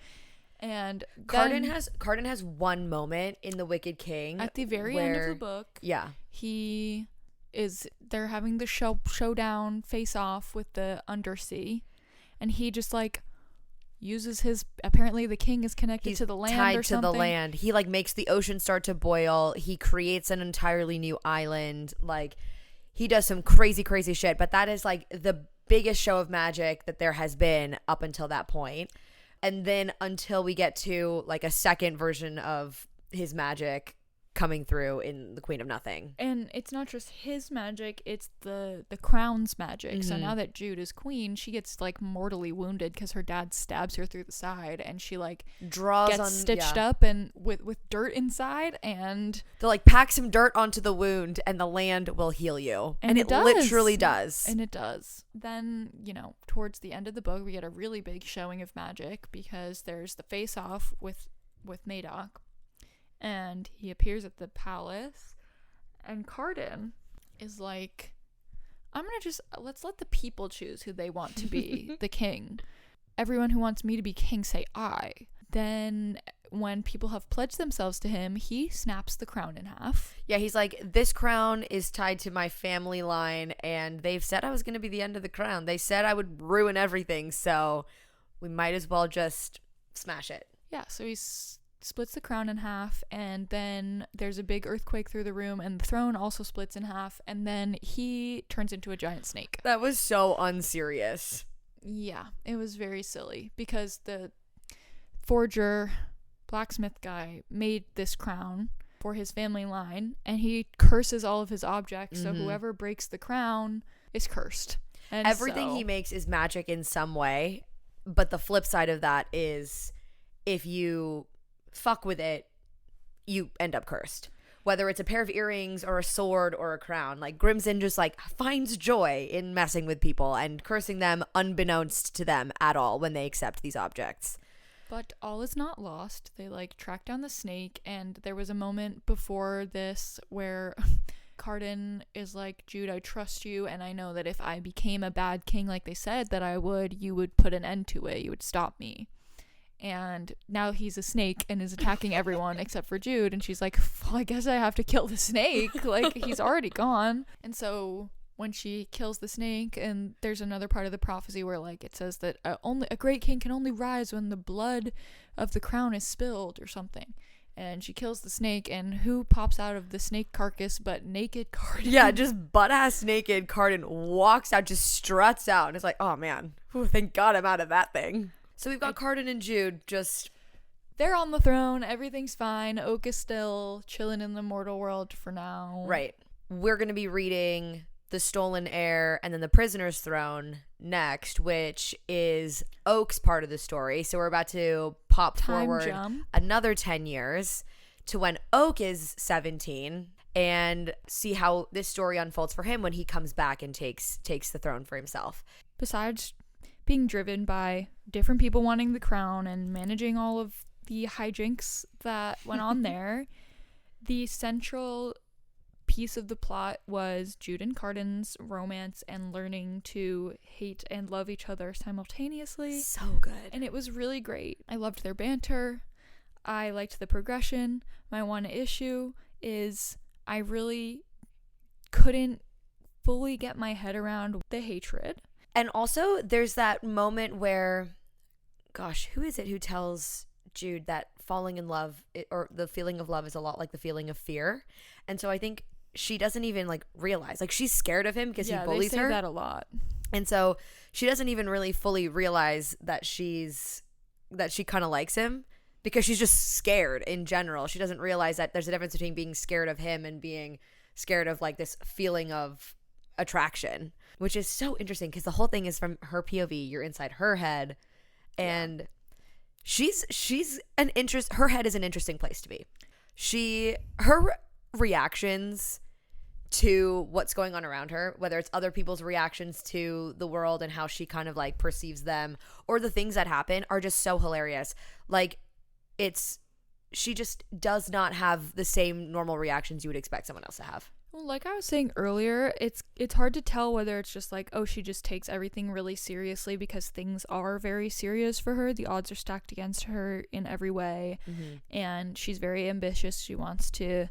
And Cardan has one moment in The Wicked King at the very end of the book. Yeah. They're having the showdown face off with the undersea, and he just like uses apparently the king is connected to the land tied or something. to the land. He like makes the ocean start to boil. He creates an entirely new island. Like he does some crazy shit, but that is like the biggest show of magic that there has been up until that point. And then until we get to like a second version of his magic coming through in The Queen of Nothing. And it's not just his magic, it's the crown's magic. Mm-hmm. So now that Jude is queen, she gets like mortally wounded because her dad stabs her through the side, and she like gets stitched up and with dirt inside, and they're like, pack some dirt onto the wound and the land will heal you. And it literally does. And it does. Then, towards the end of the book, we get a really big showing of magic because there's the face off with Madoc. And he appears at the palace, and Cardan is like, let's let the people choose who they want to be the king. Everyone who wants me to be king say I. Then when people have pledged themselves to him, he snaps the crown in half. Yeah, he's like, this crown is tied to my family line, and they've said I was going to be the end of the crown. They said I would ruin everything, so we might as well just smash it. Yeah, so he's splits the crown in half, and then there's a big earthquake through the room, and the throne also splits in half, and then he turns into a giant snake. That was so unserious. Yeah, it was very silly because the forger blacksmith guy made this crown for his family line, and he curses all of his objects, so whoever breaks the crown is cursed. And everything he makes is magic in some way, but the flip side of that is if you fuck with it, you end up cursed. Whether it's a pair of earrings or a sword or a crown, like Grimson just like finds joy in messing with people and cursing them unbeknownst to them at all when they accept these objects. But all is not lost. They like track down the snake, and there was a moment before this where Cardan is like, Jude, I trust you, and I know that if I became a bad king like they said that I would, you would put an end to it. You would stop me. And now he's a snake and is attacking everyone except for Jude, and she's like, well, I guess I have to kill the snake. Like, he's already gone. And so when she kills the snake, and there's another part of the prophecy where like it says that only a great king can only rise when the blood of the crown is spilled or something. And she kills the snake, and who pops out of the snake carcass but naked Cardan? Yeah, just butt-ass naked Cardan walks out, just struts out, and it's like, oh man, ooh, thank God I'm out of that thing. So we've got Cardan and Jude just... They're on the throne. Everything's fine. Oak is still chilling in the mortal world for now. Right. We're going to be reading The Stolen Heir and then The Prisoner's Throne next, which is Oak's part of the story. So we're about to pop forward another 10 years to when Oak is 17 and see how this story unfolds for him when he comes back and takes the throne for himself. Besides being driven by different people wanting the crown and managing all of the hijinks that went on there, the central piece of the plot was Jude and Cardan's romance and learning to hate and love each other simultaneously. So good. And it was really great. I loved their banter. I liked the progression. My one issue is I really couldn't fully get my head around the hatred. And also, there's that moment where, gosh, who is it who tells Jude that falling in love or the feeling of love is a lot like the feeling of fear? And so I think she doesn't even like realize, like she's scared of him because he bullies her. Yeah, they say that a lot. And so she doesn't even really fully realize that she kind of likes him because she's just scared in general. She doesn't realize that there's a difference between being scared of him and being scared of like this feeling of attraction, which is so interesting because the whole thing is from her POV. You're inside her head, and she's her head is an interesting place to be. Her reactions to what's going on around her, whether it's other people's reactions to the world and how she kind of like perceives them, or the things that happen, are just so hilarious. Like she just does not have the same normal reactions you would expect someone else to have. Well, like I was saying earlier, it's hard to tell whether it's just like, oh, she just takes everything really seriously because things are very serious for her. The odds are stacked against her in every way, and she's very ambitious. She wants to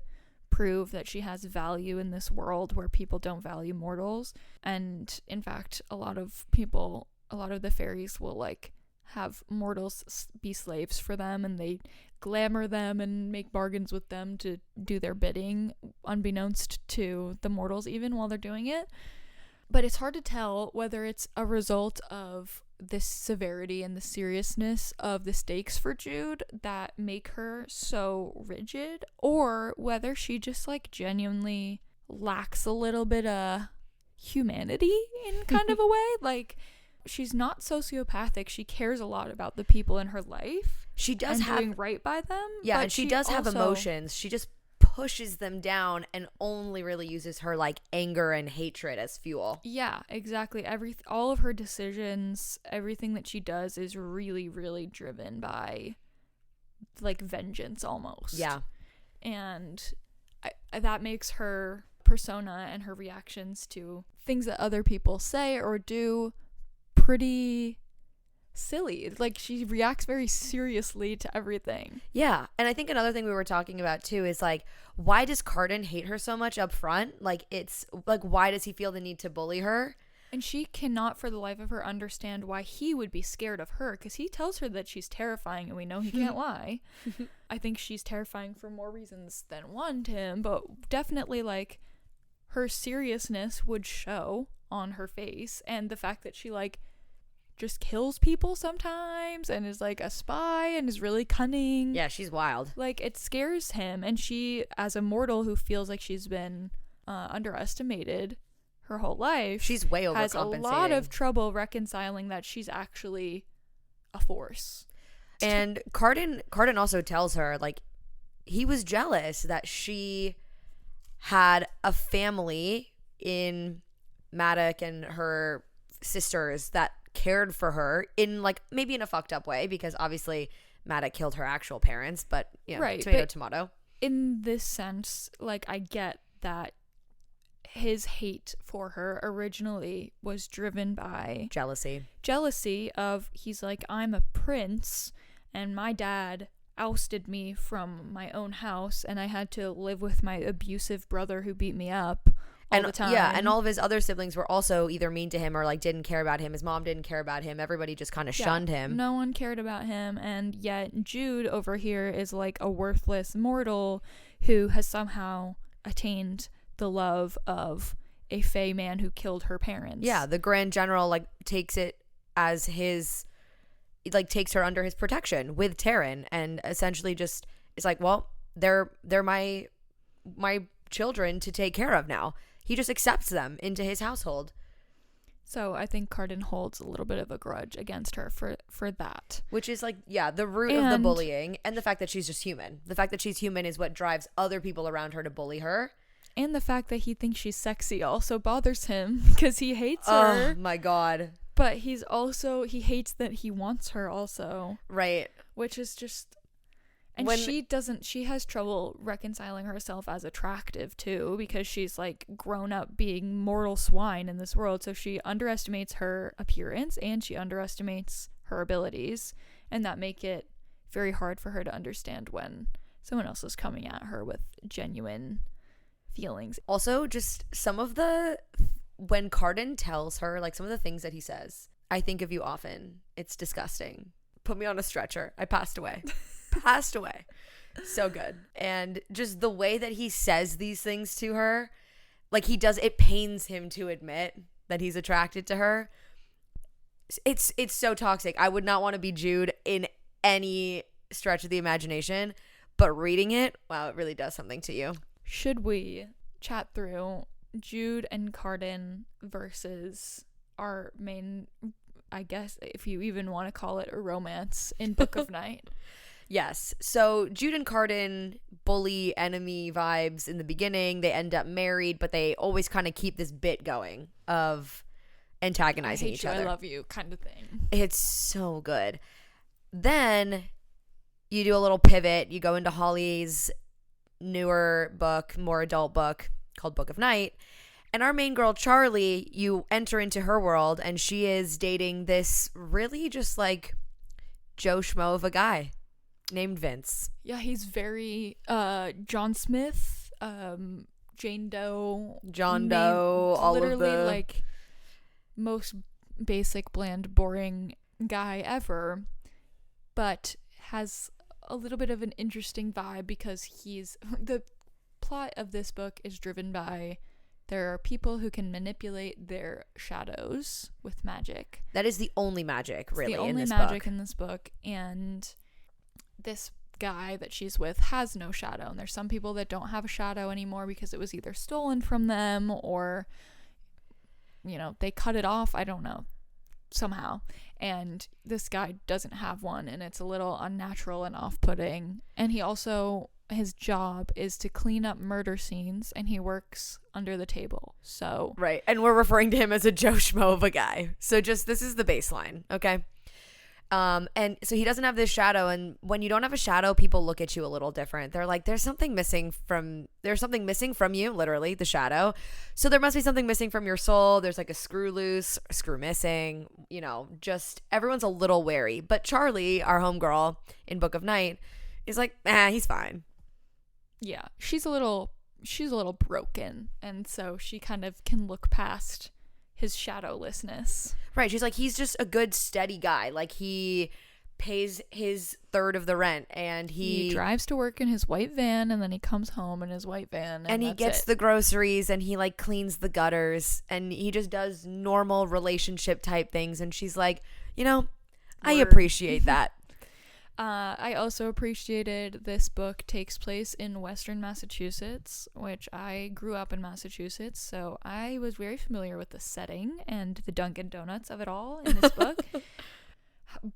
prove that she has value in this world where people don't value mortals. And in fact, a lot of the fairies will like have mortals be slaves for them, and they glamour them and make bargains with them to do their bidding, unbeknownst to the mortals even while they're doing it. But it's hard to tell whether it's a result of this severity and the seriousness of the stakes for Jude that make her so rigid, or whether she just like genuinely lacks a little bit of humanity in kind of a way. Like, she's not sociopathic. She cares a lot about the people in her life. She does and have doing right by them. Yeah, and she does have emotions. She just pushes them down and only really uses her like anger and hatred as fuel. Yeah, exactly. All of her decisions, everything that she does is really, really driven by like vengeance almost. Yeah. And that makes her persona and her reactions to things that other people say or do pretty silly. Like, she reacts very seriously to everything. Yeah, and I think another thing we were talking about too is like, why does Cardan hate her so much up front? Like, it's like, why does he feel the need to bully her? And she cannot for the life of her understand why he would be scared of her, because he tells her that she's terrifying, and we know he can't lie. I think she's terrifying for more reasons than one to him, but definitely like her seriousness would show on her face, and the fact that she like just kills people sometimes and is like a spy and is really cunning. Yeah, she's wild. Like, it scares him, and she, as a mortal who feels like she's been underestimated her whole life, she's way overcompensating. Has a lot of trouble reconciling that she's actually a force. And Cardan also tells her like he was jealous that she had a family in Maddox and her sisters that cared for her in like maybe in a fucked up way, because obviously Maddox killed her actual parents, but you know, right, tomato. In this sense, like, I get that his hate for her originally was driven by jealousy of, he's like, I'm a prince and my dad ousted me from my own house and I had to live with my abusive brother who beat me up all the time. Yeah, and all of his other siblings were also either mean to him or like didn't care about him. His mom didn't care about him. Everybody just kind of shunned him. No one cared about him, and yet Jude over here is like a worthless mortal who has somehow attained the love of a fey man who killed her parents. Yeah, the Grand General like takes it as his, like takes her under his protection with Taryn, and essentially just is like, well, they're my children to take care of now. He just accepts them into his household. So I think Cardan holds a little bit of a grudge against her for that. Which is like, yeah, the root of the bullying, and the fact that she's just human. The fact that she's human is what drives other people around her to bully her. And the fact that he thinks she's sexy also bothers him because he hates her. Oh my God. But he hates that he wants her also. Right. Which is just... And she has trouble reconciling herself as attractive too, because she's like grown up being mortal swine in this world. So she underestimates her appearance and she underestimates her abilities, and that make it very hard for her to understand when someone else is coming at her with genuine feelings. Also, just when Cardan tells her, like, some of the things that he says, I think of you often. It's disgusting. Put me on a stretcher. I passed away. So good. And just the way that he says these things to her, like, it pains him to admit that he's attracted to her. It's so toxic. I would not want to be Jude in any stretch of the imagination, but reading it, wow, it really does something to you. Should we chat through Jude and Cardan versus our main, I guess, if you even want to call it a romance in Book of Night? Yes. So Jude and Cardan bully enemy vibes in the beginning. They end up married, but they always kind of keep this bit going of antagonizing each other. I love you kind of thing. It's so good. Then you do a little pivot. You go into Holly's newer book, more adult book, called Book of Night. And our main girl, Charlie, you enter into her world, and she is dating this really just like Joe Schmo of a guy named Vince. Yeah, he's very John Smith, Jane Doe, John Doe, all of literally the like most basic, bland, boring guy ever, but has a little bit of an interesting vibe because the plot of this book is driven by there are people who can manipulate their shadows with magic. That is the only magic, really, in this book. The only magic in this book, and this guy that she's with has no shadow, and there's some people that don't have a shadow anymore because it was either stolen from them or, you know, they cut it off, I don't know, somehow. And this guy doesn't have one, and it's a little unnatural and off-putting. And he also, his job is to clean up murder scenes, and he works under the table. So right, and we're referring to him as a Joe Schmo of a guy. So just this is the baseline, okay? And so he doesn't have this shadow, and when you don't have a shadow, people look at you a little different. They're like, there's something missing from you, literally, the shadow. So there must be something missing from your soul. There's like a screw loose, a screw missing, you know, just everyone's a little wary. But Charlie, our homegirl in Book of Night, is like, he's fine. Yeah, she's a little broken, and so she kind of can look past his shadowlessness. Right, she's like, he's just a good, steady guy. Like, he pays his third of the rent, and he drives to work in his white van, and then he comes home in his white van, and he gets the groceries, and he like cleans the gutters, and he just does normal relationship type things. And she's like, you know, I appreciate that. I also appreciated this book takes place in Western Massachusetts, which I grew up in Massachusetts, so I was very familiar with the setting and the Dunkin' Donuts of it all in this book.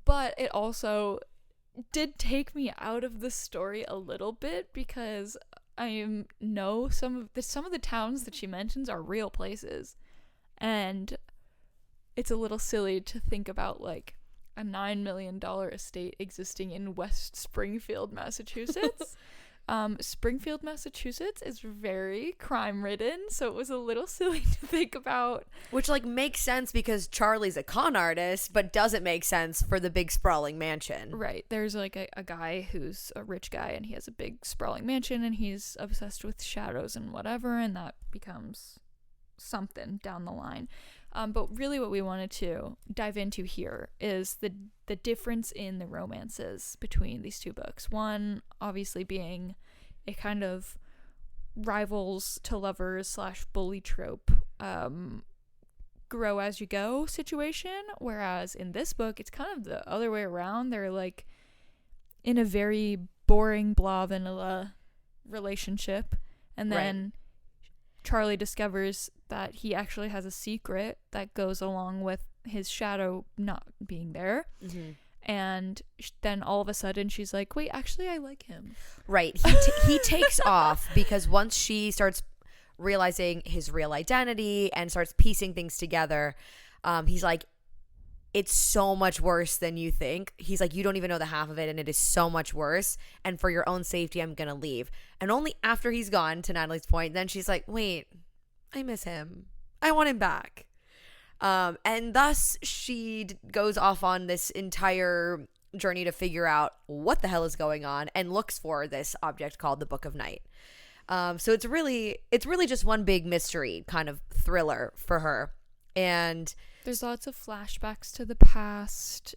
But it also did take me out of the story a little bit because I know some of the towns that she mentions are real places, and it's a little silly to think about like a $9 million estate existing in West Springfield, Massachusetts. Springfield, Massachusetts is very crime-ridden, so it was a little silly to think about. Which, like, makes sense because Charlie's a con artist, but doesn't make sense for the big sprawling mansion. Right. There's, like, a guy who's a rich guy, and he has a big sprawling mansion, and he's obsessed with shadows and whatever, and that becomes something down the line. But really what we wanted to dive into here is the difference in the romances between these two books. One, obviously, being a kind of rivals to lovers / bully trope, grow as you go situation, whereas in this book, it's kind of the other way around. They're like in a very boring blah vanilla relationship, and then Charlie discovers that he actually has a secret that goes along with his shadow not being there. Mm-hmm. And then all of a sudden she's like, wait, actually I like him. Right. He takes off because once she starts realizing his real identity and starts piecing things together, he's like, it's so much worse than you think. He's like, you don't even know the half of it, and it is so much worse. And for your own safety, I'm going to leave. And only after he's gone, to Natalie's point, then she's like, wait, I miss him. I want him back. And thus she goes off on this entire journey to figure out what the hell is going on and looks for this object called the Book of Night. So it's really just one big mystery kind of thriller for her. And there's lots of flashbacks to the past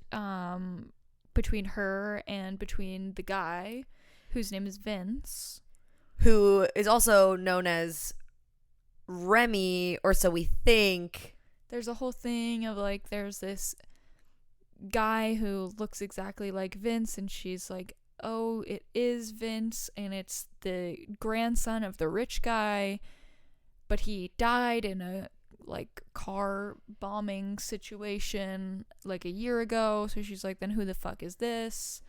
between her and between the guy whose name is Vince, who is also known as Remy, or so we think. There's a whole thing of like there's this guy who looks exactly like Vince, and she's like, oh, it is Vince, and it's the grandson of the rich guy, but he died in a like car bombing situation like a year ago. So she's like, then who the fuck is this?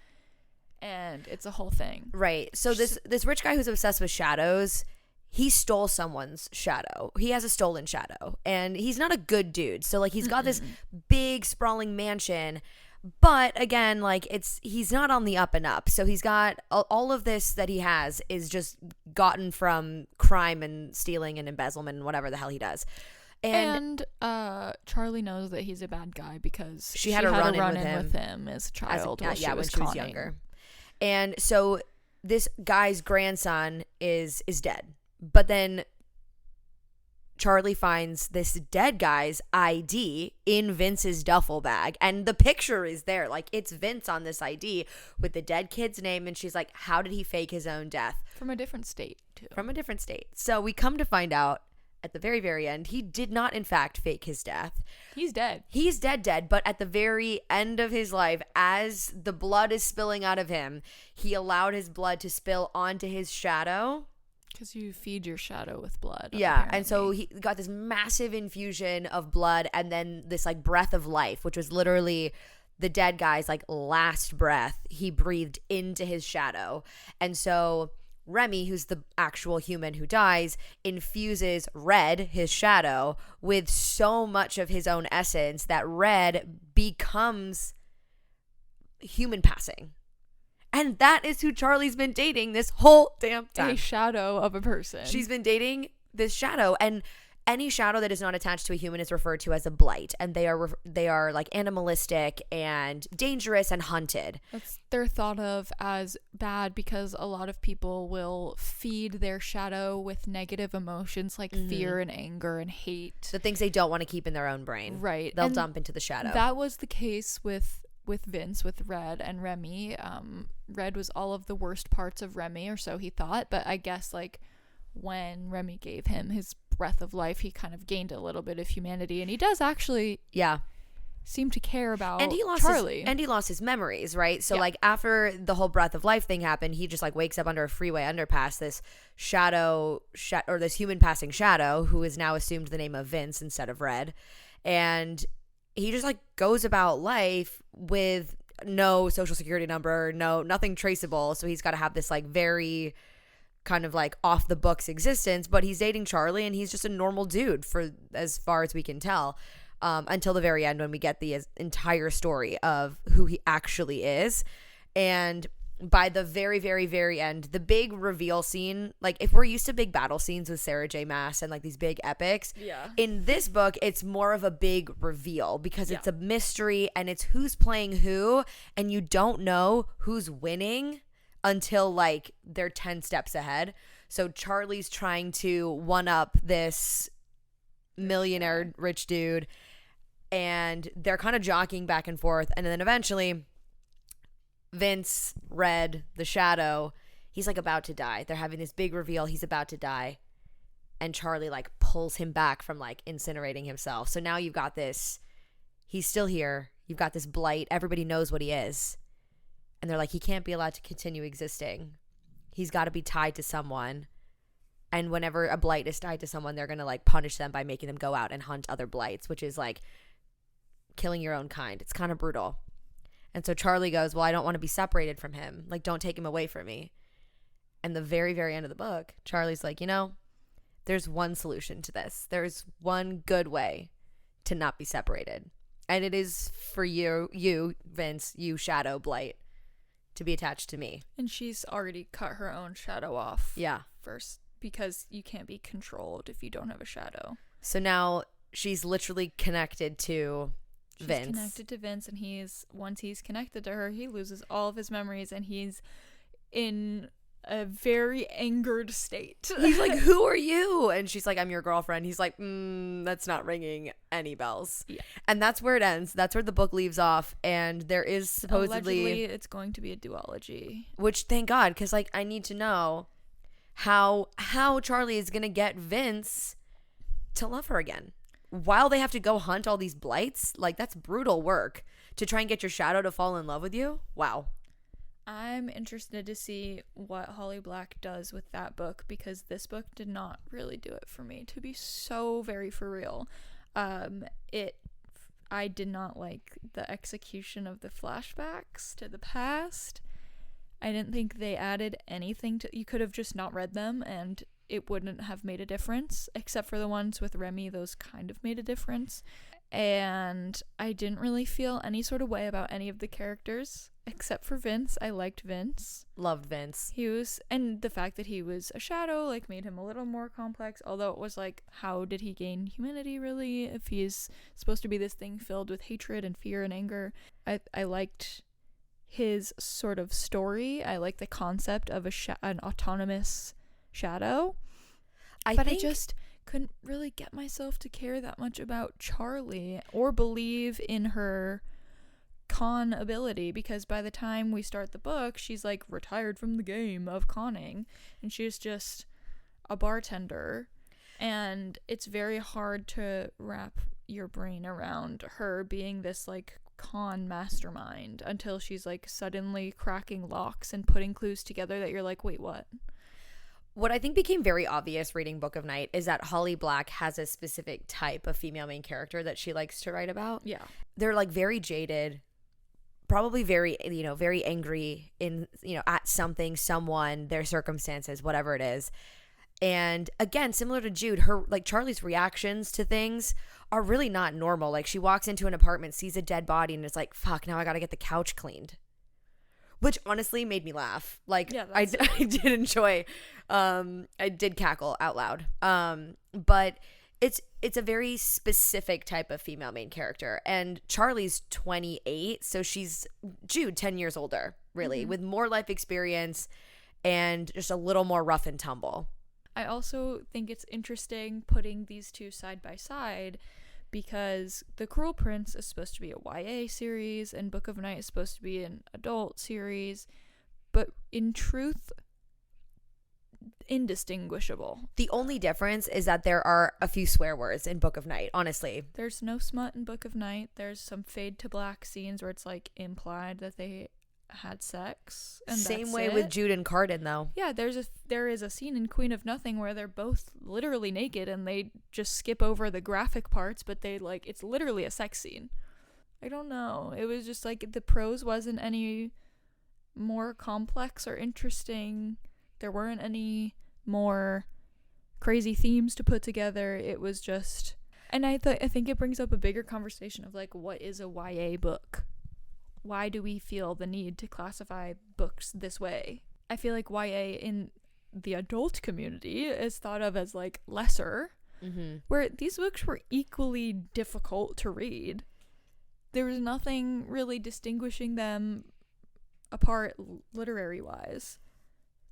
And it's a whole thing. Right. So this rich guy who's obsessed with shadows, he stole someone's shadow. He has a stolen shadow, and he's not a good dude. So like he's got this big sprawling mansion, But again, like he's not on the up and up. So he's got all of this that he has is just gotten from crime and stealing and embezzlement and whatever the hell he does. And Charlie knows that he's a bad guy because she had a run-in with him as a child when she was younger. And so this guy's grandson is dead. But then Charlie finds this dead guy's ID in Vince's duffel bag. And the picture is there. Like, it's Vince on this ID with the dead kid's name. And she's like, how did he fake his own death? From a different state, too. From a different state. So we come to find out at the very, very end, he did not, in fact, fake his death. He's dead. He's dead. But at the very end of his life, as the blood is spilling out of him, he allowed his blood to spill onto his shadow. Because you feed your shadow with blood. Yeah, apparently. and so he got this massive infusion of blood and then this like breath of life, which was literally the dead guy's like last breath he breathed into his shadow. And so Remy, who's the actual human who dies, infuses Red, his shadow, with so much of his own essence that Red becomes human passing. And that is who Charlie's been dating this whole damn time. A shadow of a person. She's been dating this shadow, and any shadow that is not attached to a human is referred to as a blight, and they are like animalistic and dangerous and hunted. They're thought of as bad because a lot of people will feed their shadow with negative emotions like fear and anger and hate. The things they don't want to keep in their own brain. Right. They'll dump into the shadow. That was the case with Vince, with Red and Remy. Red was all of the worst parts of Remy, or so he thought, but I guess like when Remy gave him his breath of life, he kind of gained a little bit of humanity, and he does actually seem to care about Charlie. And he lost his memories, right? So like after the whole breath of life thing happened, he just like wakes up under a freeway underpass, this or this human passing shadow who is now assumed the name of Vince instead of Red, and he just like goes about life with no social security number, nothing traceable. So he's got to have this like very kind of like off the books existence, but he's dating Charlie and he's just a normal dude for as far as we can tell, until the very end when we get the entire story of who he actually is. And by the very, very, very end, the big reveal scene, like if we're used to big battle scenes with Sarah J. Maas and like these big epics, in this book, it's more of a big reveal because it's a mystery and it's who's playing who, and you don't know who's winning until like they're 10 steps ahead. So Charlie's trying to one up this millionaire rich dude, and they're kind of jockeying back and forth, and then eventually Vince, Red, the shadow, he's like about to die. They're having this big reveal. He's about to die. And Charlie like pulls him back from like incinerating himself. So now you've got this, he's still here. You've got this blight. Everybody knows what he is. And they're like, he can't be allowed to continue existing. He's got to be tied to someone. And whenever a blight is tied to someone, they're going to like punish them by making them go out and hunt other blights, which is like killing your own kind. It's kind of brutal. And so Charlie goes, well, I don't want to be separated from him. Like, don't take him away from me. And the very, very end of the book, Charlie's like, there's one solution to this. There's one good way to not be separated. And it is for you, Vince, you shadow blight, to be attached to me. And she's already cut her own shadow off. Yeah. First, because you can't be controlled if you don't have a shadow. So now she's literally connected to Vince. She's connected to Vince, and once he's connected to her, he loses all of his memories, and he's in a very angered state. He's like, who are you? And she's like, I'm your girlfriend. He's like, that's not ringing any bells. Yeah. And that's where it ends. That's where the book leaves off. And there is supposedly allegedly it's going to be a duology. Which, thank God, because like I need to know how Charlie is gonna get Vince to love her again while they have to go hunt all these blights. Like, that's brutal work to try and get your shadow to fall in love with you. Wow. I'm interested to see what Holly Black does with that book, because this book did not really do it for me, to be so very for real. I did not like the execution of the flashbacks to the past. I didn't think they added anything you could have just not read them and it wouldn't have made a difference, except for the ones with Remy. Those kind of made a difference. And I didn't really feel any sort of way about any of the characters except for Vince. I liked Vince. Loved Vince. And the fact that he was a shadow, like, made him a little more complex. Although it was like, how did he gain humanity, really, if he's supposed to be this thing filled with hatred and fear and anger? I liked his sort of story. I liked the concept of an autonomous shadow. I just couldn't really get myself to care that much about Charlie or believe in her con ability, because by the time we start the book, she's like retired from the game of conning and she's just a bartender, and it's very hard to wrap your brain around her being this like con mastermind until she's like suddenly cracking locks and putting clues together that you're like, wait, what? What I think became very obvious reading Book of Night is that Holly Black has a specific type of female main character that she likes to write about. Yeah. They're like very jaded, probably very, very angry at something, someone, their circumstances, whatever it is. And again, similar to Jude, her, like, Charlie's reactions to things are really not normal. Like, she walks into an apartment, sees a dead body, and is like, fuck, now I gotta get the couch cleaned. Which honestly made me laugh. Like, yeah, I did enjoy, I did cackle out loud. But it's a very specific type of female main character. And Charlie's 28, so she's Jude 10 years older, really, with more life experience and just a little more rough and tumble. I also think it's interesting putting these two side by side, because The Cruel Prince is supposed to be a YA series and Book of Night is supposed to be an adult series, but in truth, indistinguishable. The only difference is that there are a few swear words in Book of Night, honestly. There's no smut in Book of Night. There's some fade to black scenes where it's like implied that they had sex, and same way with Jude and Carden, though. Yeah, there is a scene in Queen of Nothing where they're both literally naked and they just skip over the graphic parts, but they like, it's literally a sex scene. I don't know, it was just like the prose wasn't any more complex or interesting. There weren't any more crazy themes to put together. It was just, and I think it brings up a bigger conversation of like, what is a YA book? Why do we feel the need to classify books this way? I feel like YA in the adult community is thought of as like lesser, where these books were equally difficult to read. There was nothing really distinguishing them apart literary wise.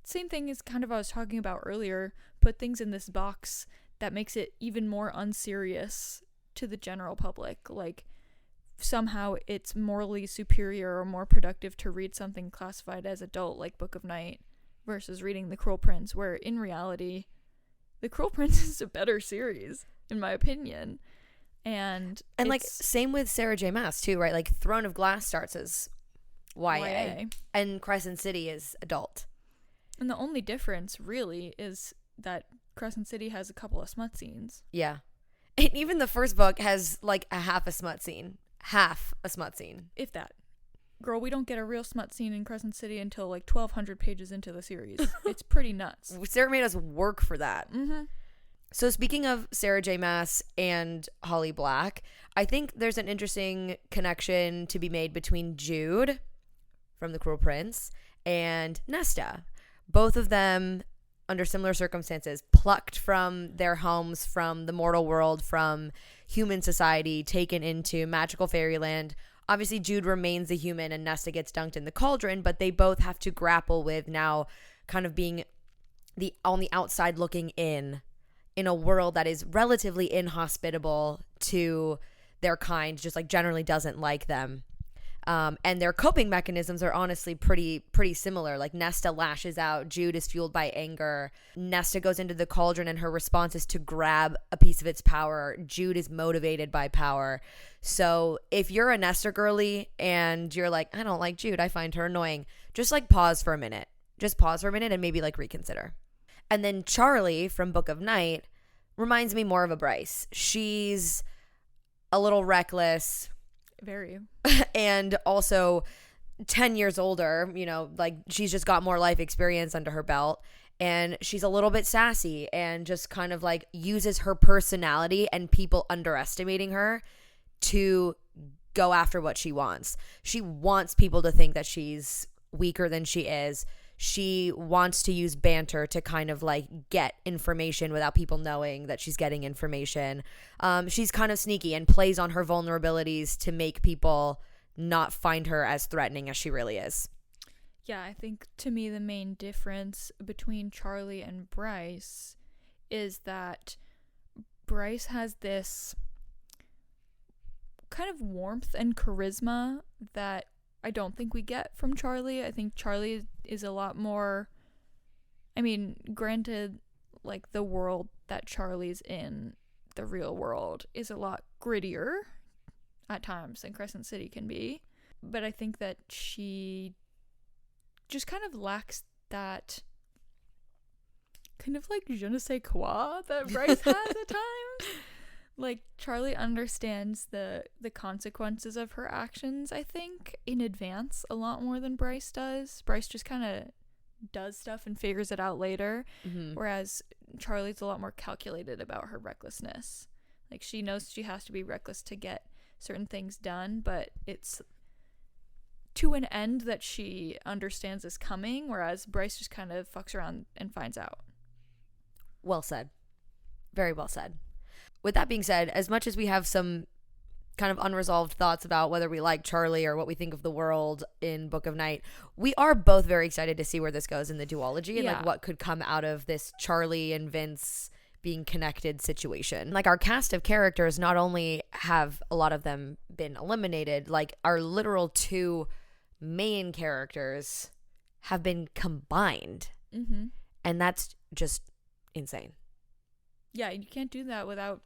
Same thing as kind of I was talking about earlier, put things in this box that makes it even more unserious to the general public. Like, somehow it's morally superior or more productive to read something classified as adult like Book of Night versus reading The Cruel Prince, where in reality The Cruel Prince is a better series in my opinion. And like same with Sarah J Maas too, right? Like Throne of Glass starts as YA. And Crescent City is adult. And the only difference really is that Crescent City has a couple of smut scenes. Yeah. And even the first book has like a half a smut scene. If that. Girl, we don't get a real smut scene in Crescent City until like 1,200 pages into the series. It's pretty nuts. Sarah made us work for that. So speaking of Sarah J Maas and Holly Black, I think there's an interesting connection to be made between Jude from The Cruel Prince and Nesta. Both of them, under similar circumstances, plucked from their homes, from the mortal world, from human society, taken into magical fairyland. Obviously, Jude remains a human and Nesta gets dunked in the cauldron, but they both have to grapple with now kind of being on the outside looking in a world that is relatively inhospitable to their kind, just like generally doesn't like them. And their coping mechanisms are honestly pretty similar. Like Nesta lashes out, Jude is fueled by anger. Nesta goes into the cauldron and her response is to grab a piece of its power. Jude is motivated by power. So if you're a Nesta girly and you're like, I don't like Jude, I find her annoying, just like pause for a minute and maybe like reconsider. And then Charlie from Book of Night reminds me more of a Bryce. She's a little reckless. Very. And also 10 years older, like she's just got more life experience under her belt. And she's a little bit sassy and just kind of like uses her personality and people underestimating her to go after what she wants. She wants people to think that she's weaker than she is. She wants to use banter to kind of like get information without people knowing that she's getting information. She's kind of sneaky and plays on her vulnerabilities to make people not find her as threatening as she really is. Yeah, I think to me the main difference between Charlie and Bryce is that Bryce has this kind of warmth and charisma that I don't think we get from Charlie. I think Charlie is a lot more, I mean, granted, like the world that Charlie's in, the real world, is a lot grittier at times than Crescent City can be. But I think that she just kind of lacks that kind of like je ne sais quoi that Bryce has at times. Like, Charlie understands the consequences of her actions, I think, in advance a lot more than Bryce does. Bryce just kind of does stuff and figures it out later, whereas Charlie's a lot more calculated about her recklessness. Like, she knows she has to be reckless to get certain things done, but it's to an end that she understands is coming, whereas Bryce just kind of fucks around and finds out. Well said. Very well said. With that being said, as much as we have some kind of unresolved thoughts about whether we like Charlie or what we think of the world in Book of Night, we are both very excited to see where this goes in the duology and like what could come out of this Charlie and Vince being connected situation. Like, our cast of characters, not only have a lot of them been eliminated, like our literal two main characters have been combined. And that's just insane. Yeah, you can't do that without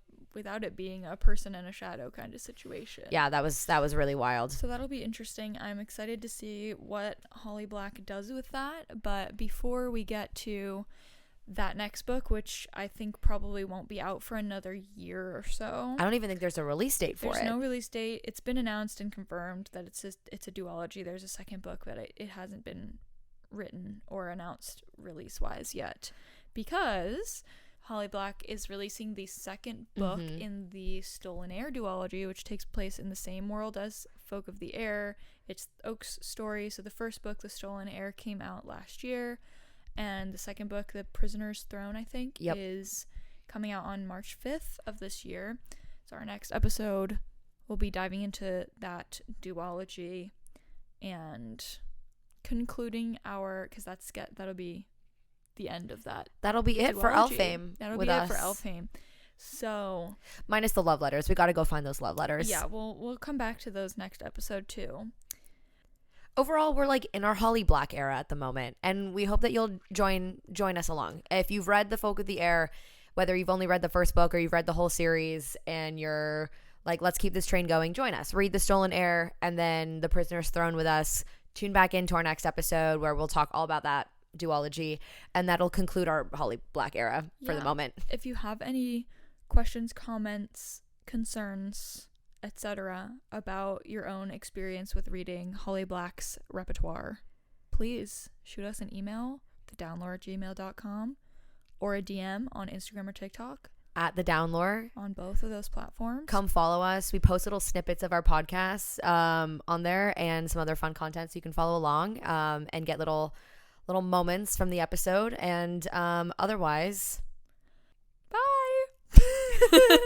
it being a person and a shadow kind of situation. Yeah, that was really wild. So that'll be interesting. I'm excited to see what Holly Black does with that. But before we get to that next book, which I think probably won't be out for another year or so. I don't even think there's a release date for it. There's no release date. It's been announced and confirmed that it's a duology. There's a second book, but it hasn't been written or announced release-wise yet, because Holly Black is releasing the second book in the Stolen Heir duology, which takes place in the same world as Folk of the Air. It's Oak's story. So the first book, The Stolen Heir, came out last year, and the second book, The Prisoner's Throne, I think, is coming out on March 5th of this year. So our next episode, we'll be diving into that duology and concluding because that'll be the end of that. That'll be it for Elfame. That'll be it for Elfame. So minus the love letters. We got to go find those love letters. Yeah, we'll come back to those next episode too. Overall, we're like in our Holly Black era at the moment, and we hope that you'll join us along. If you've read The Folk of the Air, whether you've only read the first book or you've read the whole series and you're like, let's keep this train going, join us. Read The Stolen Heir and then The Prisoner's Throne with us. Tune back into our next episode where we'll talk all about that duology, and that'll conclude our Holly Black era for the moment. If you have any questions, comments, concerns, etc. about your own experience with reading Holly Black's repertoire, please shoot us an email, thedownlore@gmail.com, or a DM on Instagram or TikTok at the Downlore on both of those platforms. Come follow us. We post little snippets of our podcasts on there and some other fun content, so you can follow along and get little moments from the episode. And otherwise, bye.